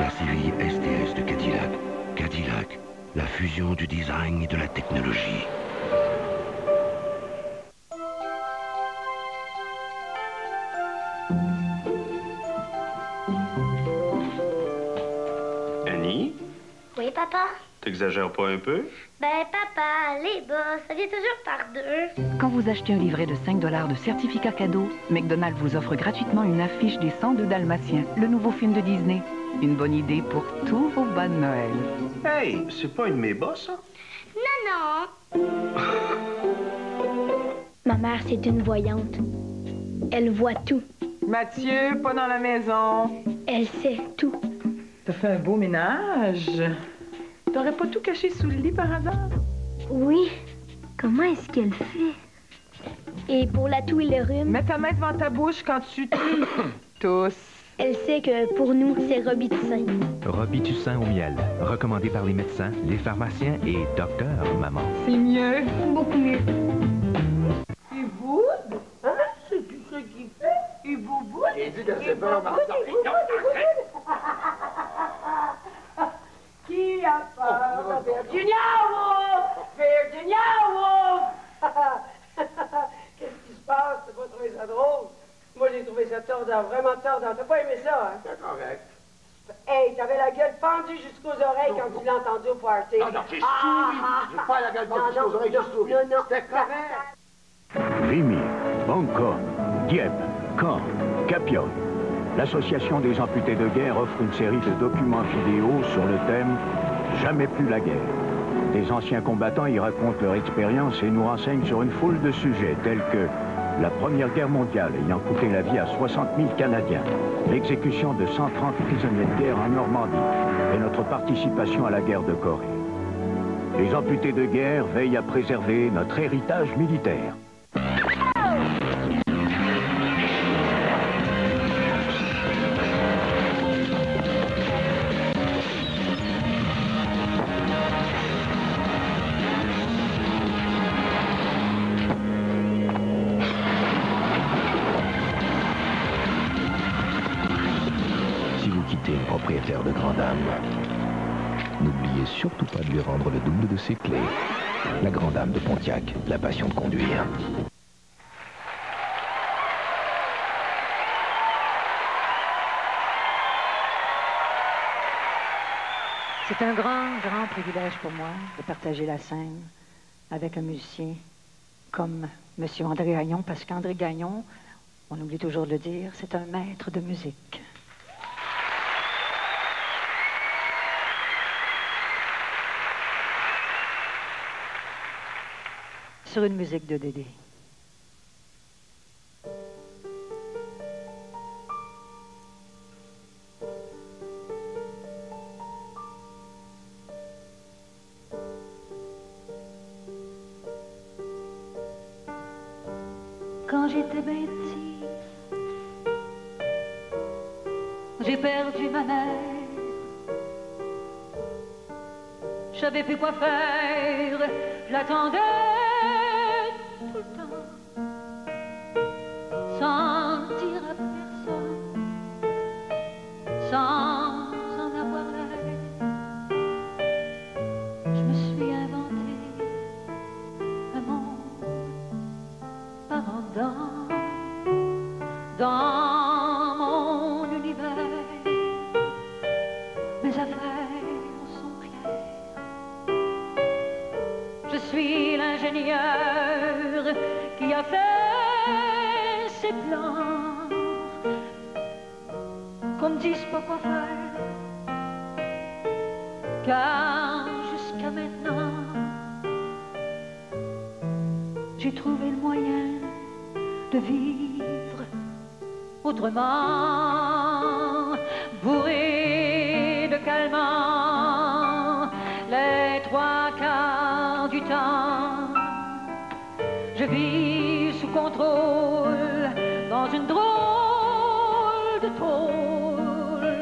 La série STS de Cadillac. Cadillac, la fusion du design et de la technologie. Annie, Oui, papa? t'exagères pas un peu? Ben, papa, les bas, ça vient toujours par deux. Quand vous achetez un livret de 5 $ de certificat cadeau, McDonald's vous offre gratuitement une affiche des 102 Dalmatiens, le nouveau film de Disney. Une bonne idée pour tous vos bas de Noël. Hey, c'est pas une de mes bas, ça? Non, non. Ma mère, c'est une voyante. Elle voit tout. Mathieu, pas dans la maison. Elle sait tout. T'as fait un beau ménage. T'aurais pas tout caché sous le lit par hasard? Oui. Comment est-ce qu'elle fait? Et pour la toux et le rhume? Mets ta main devant ta bouche quand tu tousses. Elle sait que pour nous, c'est Robitussin. Robitussin au miel, recommandé par les médecins, les pharmaciens et docteurs, maman. C'est mieux. Beaucoup mieux. Il boude? Hein? C'est tout ce qu'il fait. Il boude. J'ai dit de se faire Martin. Qui a peur de Virginia Woolf? Virginia Woolf! Qu'est-ce qui se passe? T'as pas trouvé ça drôle? Moi, j'ai trouvé ça tordant, vraiment tordant. T'as pas aimé ça, hein? C'est correct. Hey, t'avais la gueule pendue jusqu'aux oreilles quand tu l'as entendu au party. Non, non, j'ai souri. J'ai pas la gueule pendue jusqu'aux oreilles, j'ai souri. Non, c'était correct. Vimy, Bangkok, Dieppe, Caen, Capion. L'Association des amputés de guerre offre une série de documents vidéo sur le thème « Jamais plus la guerre ». Des anciens combattants y racontent leur expérience et nous renseignent sur une foule de sujets tels que la Première Guerre mondiale ayant coûté la vie à 60 000 Canadiens, l'exécution de 130 prisonniers de guerre en Normandie et notre participation à la guerre de Corée. Les amputés de guerre veillent à préserver notre héritage militaire. Le propriétaire de Grand Dame. N'oubliez surtout pas de lui rendre le double de ses clés. La Grand Dame de Pontiac, la passion de conduire. C'est un grand, grand privilège pour moi de partager la scène avec un musicien comme M. André Gagnon, parce qu'André Gagnon, on oublie toujours de le dire, c'est un maître de musique. Sur une musique de Dédé. Quand j'étais bien petit, j'ai perdu ma mère. Je savais plus quoi faire, je l'attendais tout le temps, sans le dire à personne, sans en avoir l'air. Je me suis inventé un monde par en dans mon univers. Mes affaires sont claires. Je suis l'ingénieur qui a fait ses plans. Qu'on ne dise pas quoi faire, car jusqu'à maintenant, j'ai trouvé le moyen de vivre autrement, bourré de calmants les 3/4 du temps. Je vis sous contrôle dans une drôle de tôle.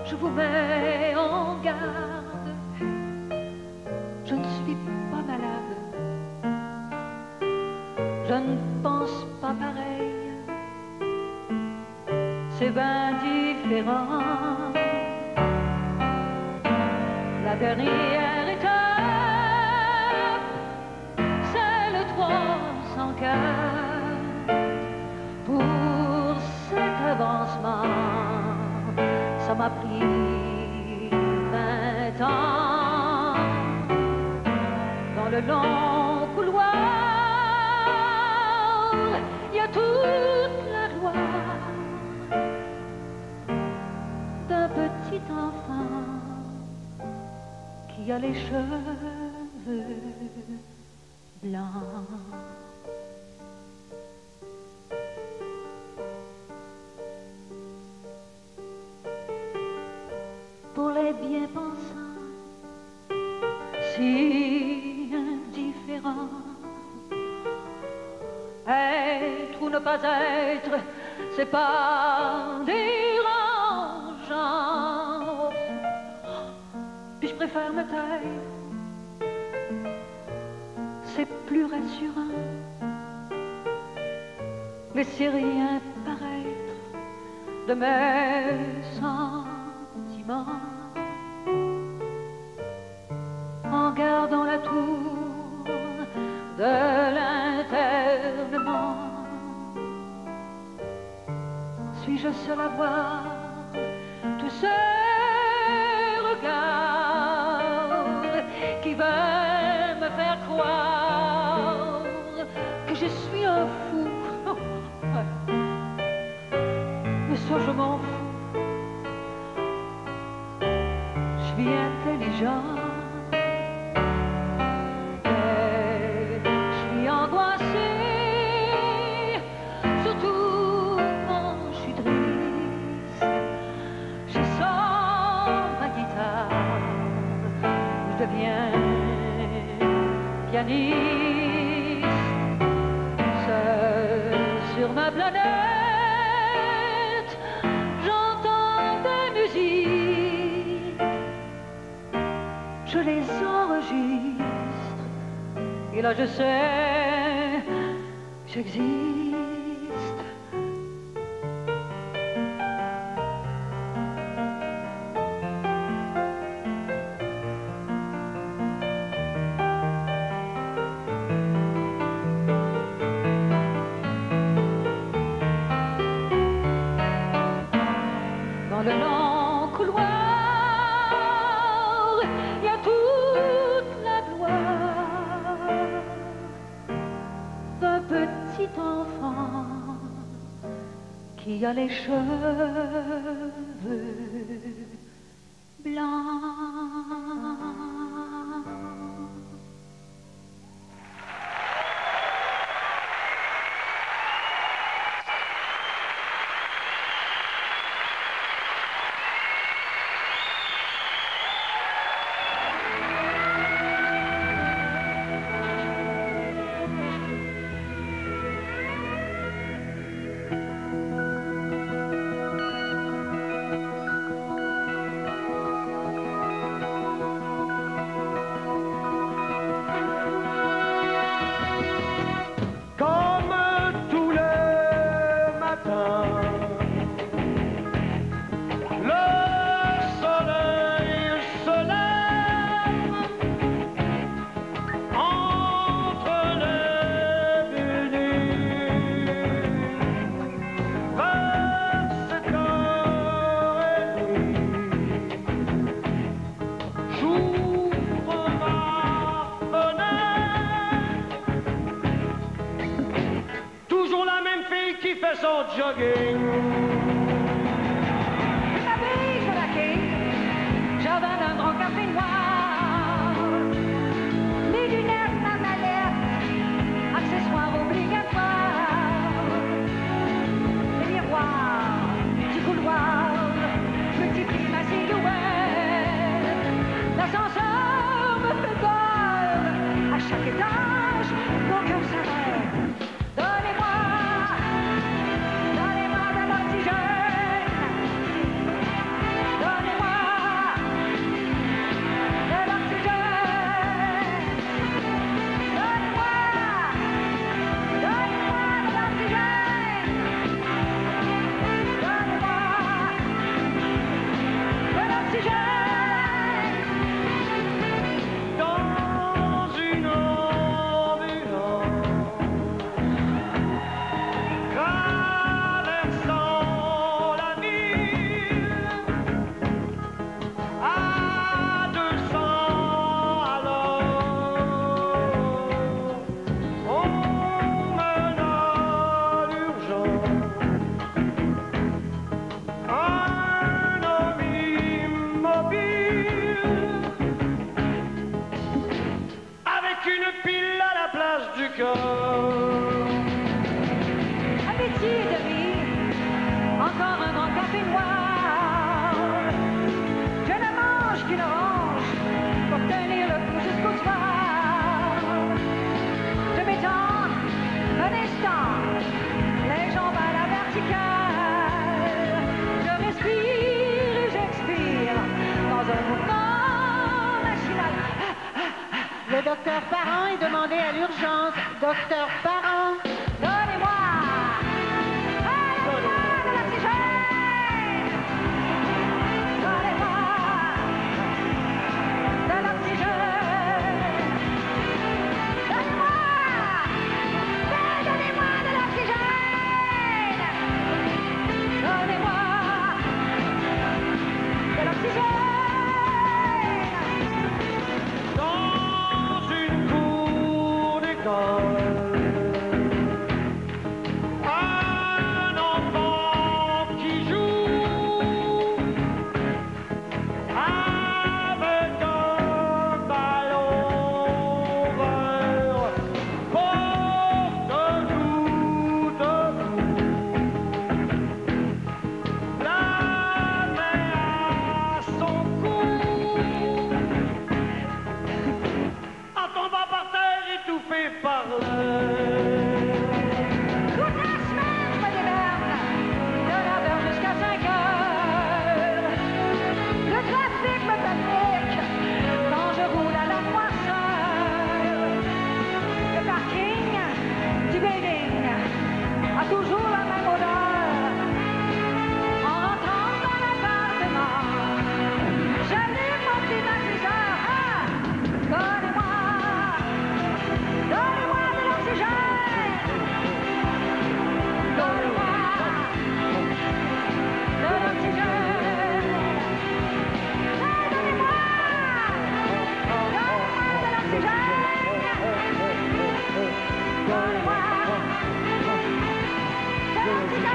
Je vous mets en garde, je ne suis pas malade, je ne pense pas pareil, c'est bien différent. La dernière étape, c'est le 304. Pour cet avancement, ça m'a pris 20 ans. Dans le long couloir, il y a toute la gloire d'un petit enfant qui a les cheveux blancs. Pour les bien-pensants, si indifférents, être ou ne pas être, c'est pas dérangeant. Puis je préfère me taire, c'est plus rassurant. Laisser rien paraître de mes sentiments, en gardant la tour de l'internement. Suis-je seul à voir tous ces regards qui veulent me faire croire que je suis un fou? Mais ça, je m'en fous. Je suis intelligent, mais je suis angoissée, surtout quand je suis triste. Je sors ma guitare, je deviens pianiste. Seul sur ma planète, j'entends des musiques, je les enregistre, et là je sais, j'existe. Dans le long couloir, il y a toute la gloire d'un petit enfant qui a les cheveux blancs. jogging. Je m'habille sur la quai, jardin d'un grand café noir. Mes lunettes, ma mallette, accessoires obligatoires. Les miroirs du couloir multiplient ma silhouette. L'ascenseur me fait peur. À chaque étage, mon cœur s'arrête. Donnez-moi de l'oxygène. Donnez-moi de l'oxygène. Donnez-moi de l'oxygène. Donnez-moi de l'oxygène. Dans une ambulance, traversant la ville, à 200 à l'heure, on mène à l'urgence un homme immobile, avec une pile à la place du cœur. Amitié de vie, encore un grand café noir. Je ne mange qu'une orange pour tenir le coup jusqu'au soir. Je m'étends un instant, les jambes à la verticale. Je respire et j'expire dans un mouvement machinal. Le docteur Parent est demandé à l'urgence. Docteur Parent. Donnez-moi de l'oxygène. Donnez-moi de l'oxygène. Donnez-moi de l'oxygène. Donnez-moi de l'oxygène. Dans une cour d'école, un enfant qui joue avec un ballon vert porte tout debout, la main à son cou. En tombant par terre, étouffé par l'air. Toute la semaine, je me démerde, de 9h jusqu'à 5h. Le trafic me panique quand je roule à la moisseur. Le parking du building a toujours la même odeur. En rentrant dans l'appartement, j'allume mon climatiseur. Ah! Donnez-moi de l'oxygène. Donnez-moi de l'oxygène. Donnez-moi de l'oxygène. Donnez-moi de l'oxygène.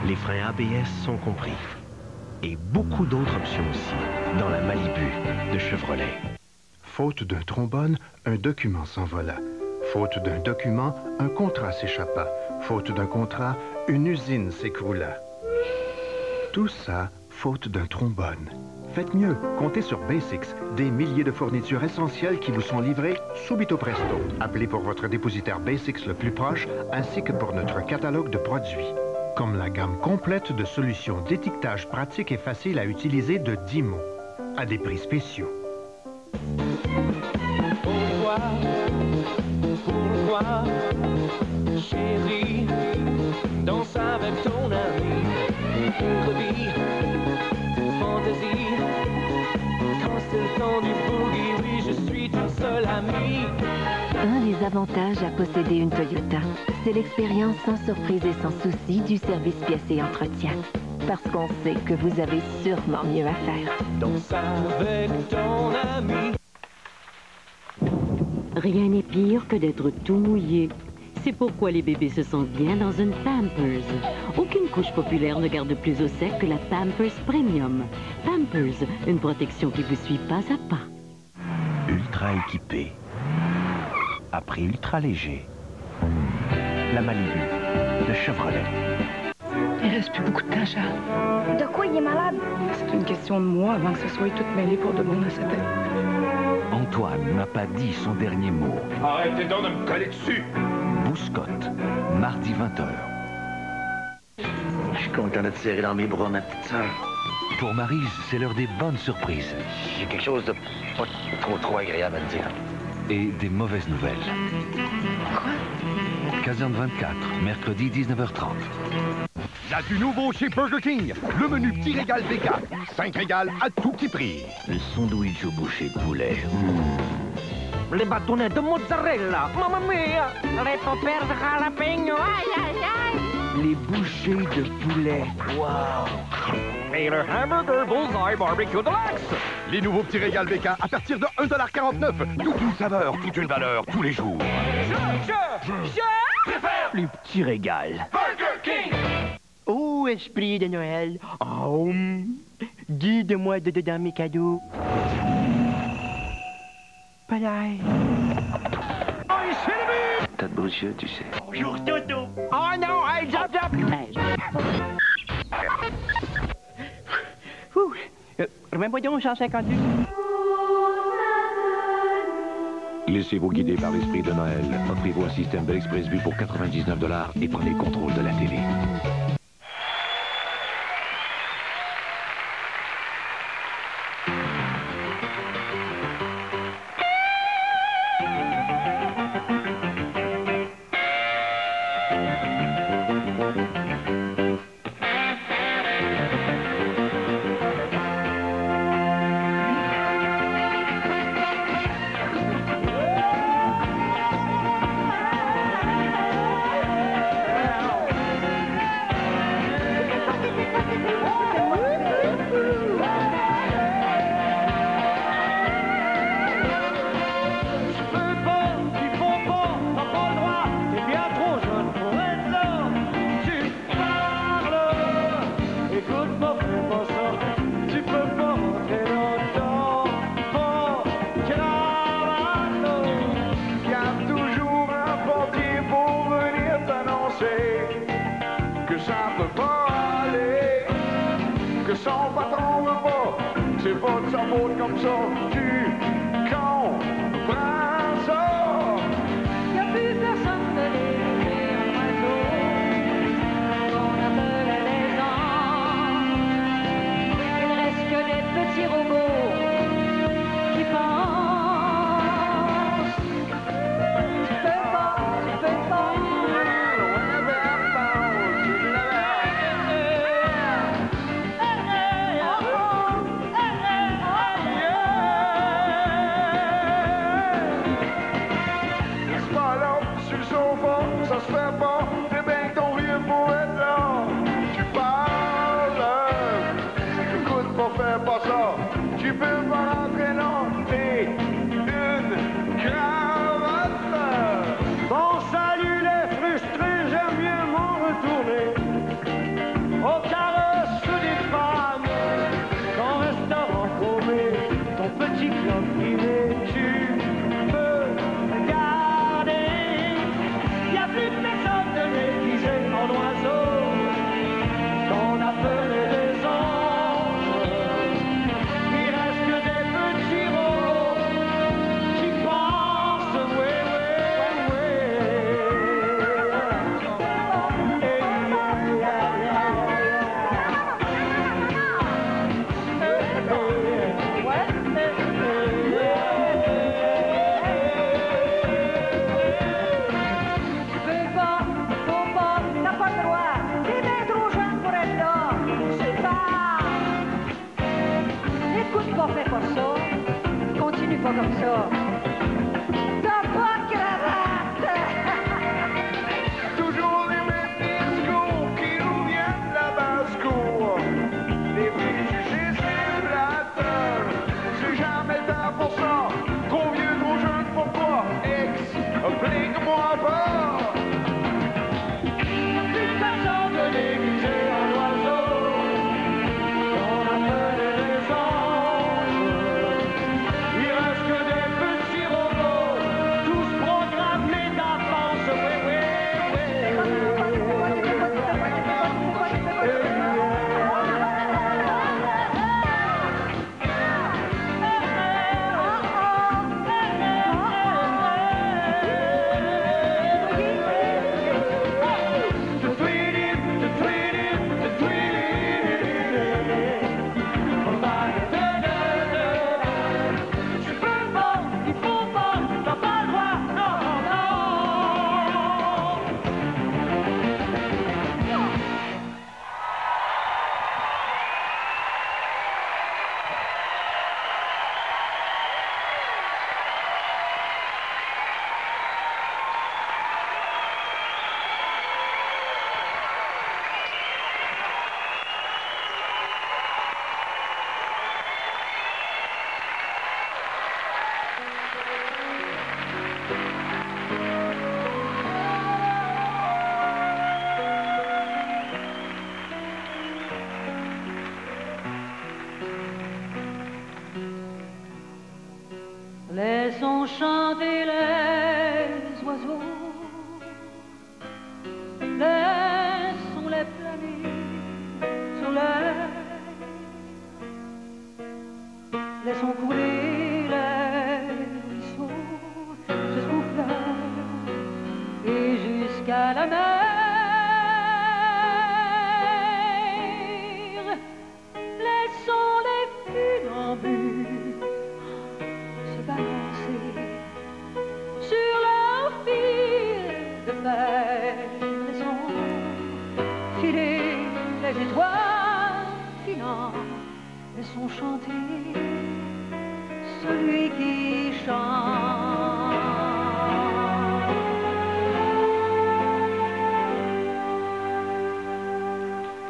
Les freins ABS sont compris. Et beaucoup d'autres options aussi, dans la Malibu de Chevrolet. Faute d'un trombone, un document s'envola. Faute d'un document, un contrat s'échappa. Faute d'un contrat, une usine s'écroula. Tout ça, faute d'un trombone. Faites mieux, comptez sur Basics, des milliers de fournitures essentielles qui vous sont livrées subito presto. Appelez pour votre dépositaire Basics le plus proche, ainsi que pour notre catalogue de produits. Comme la gamme complète de solutions d'étiquetage pratiques et faciles à utiliser de Dymo, à des prix spéciaux. Pourquoi, chérie, danse avec ton ami, revie, fantaisie, quand c'est le temps du boogie, oui, je suis ton seul ami. Un des avantages à posséder une Toyota, c'est l'expérience sans surprise et sans souci du service pièces et entretien. Parce qu'on sait que vous avez sûrement mieux à faire. Danse avec ton ami. Rien n'est pire que d'être tout mouillé. C'est pourquoi les bébés se sentent bien dans une Pampers. Aucune couche populaire ne garde plus au sec que la Pampers Premium. Pampers, une protection qui vous suit pas à pas. Ultra équipé. Après ultra léger. La Malibu de Chevrolet. Il reste plus beaucoup de temps, Charles. De quoi il est malade? C'est une question de mois avant que ça soit tout mêlé pour de bon dans sa tête. Antoine n'a pas dit son dernier mot. Arrêtez donc de me coller dessus! Bouscotte, mardi 20h. Je suis content de te serrer dans mes bras, ma petite sœur. Pour Maryse, c'est l'heure des bonnes surprises. J'ai quelque chose de pas trop agréable à te dire. Et des mauvaises nouvelles. Quoi? Caserne 24, mercredi 19h30. Il y a du nouveau chez Burger King. Le menu petit régal BK. 5 régals à tout petit prix. Le sandwich au boucher de poulet. Les bâtonnets de mozzarella. Mamma mia! Les paupières de jalapeno. Aïe, aïe, aïe! Les bouchées de poulet. Wow! Et le hamburger Bullseye Barbecue Deluxe. Les nouveaux petits régals BK à partir de 1,49 $. Toute une saveur, toute une valeur, tous les jours. Je préfère Les petits régals. Burger King! Oh, esprit de Noël. Oh, guide-moi dedans mes cadeaux. Palais. T'as de beaux yeux, tu sais. Bonjour, Toto. Oh non, hey, jump. Remets-moi donc 158. Laissez-vous guider par l'esprit de Noël. Offrez-vous un système Bell Express Vue pour 99 $ et prenez le contrôle de la télé. C'est pas de sa faute comme ça, tu comprends ça? Y'a plus personne de léger, un oiseau qu'on appelle les anges. Il reste que des petits robots qui pensent. Tu peux pas. pas comme ça. T'as pas de cravate. Toujours les mêmes discours qui nous viennent de la basse-cour. Les préjugés, c'est flatteur. C'est jamais temps pour ça. Trop vieux, trop jeune, pourquoi? Explique-moi pas. Plus façon de déguiser en oiseau. On appelle les anges. Il reste que des petits robots, tous programmés d'avance. Oui, oui, Laissons chanter les oiseaux, laissons-les planer sur l'air, laissons couler les ruisseaux jusqu'aux fleurs et jusqu'à la mer. Laissons les funambules sur leur fil de fer, laissons filer les étoiles filantes, laissons chanter celui qui chante.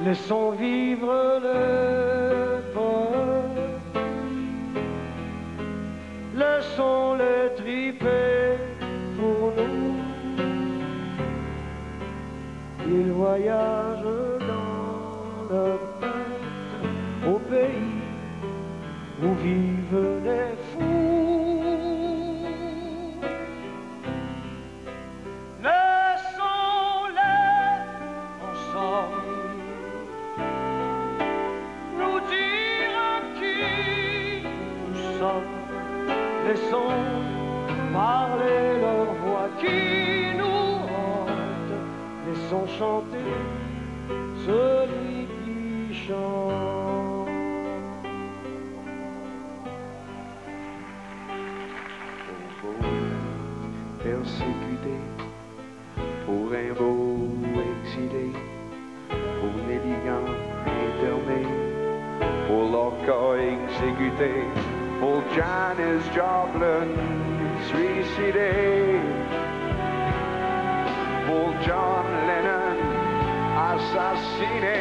Laissons vivre le poète, laissons-les triper pour nous. Ils voyagent dans leur tête au pays où vivent les fous. Laissons-les ensemble nous dire qui nous sommes. Laissons parler leur voix qui nous hante. Laissons chanter celui qui chante. Pour beau persécuté, pour un beau exilé, pour l'élégant interné, pour l'orca exécuté, pour Janis Joplin suicidé, pour John Lennon assassiné,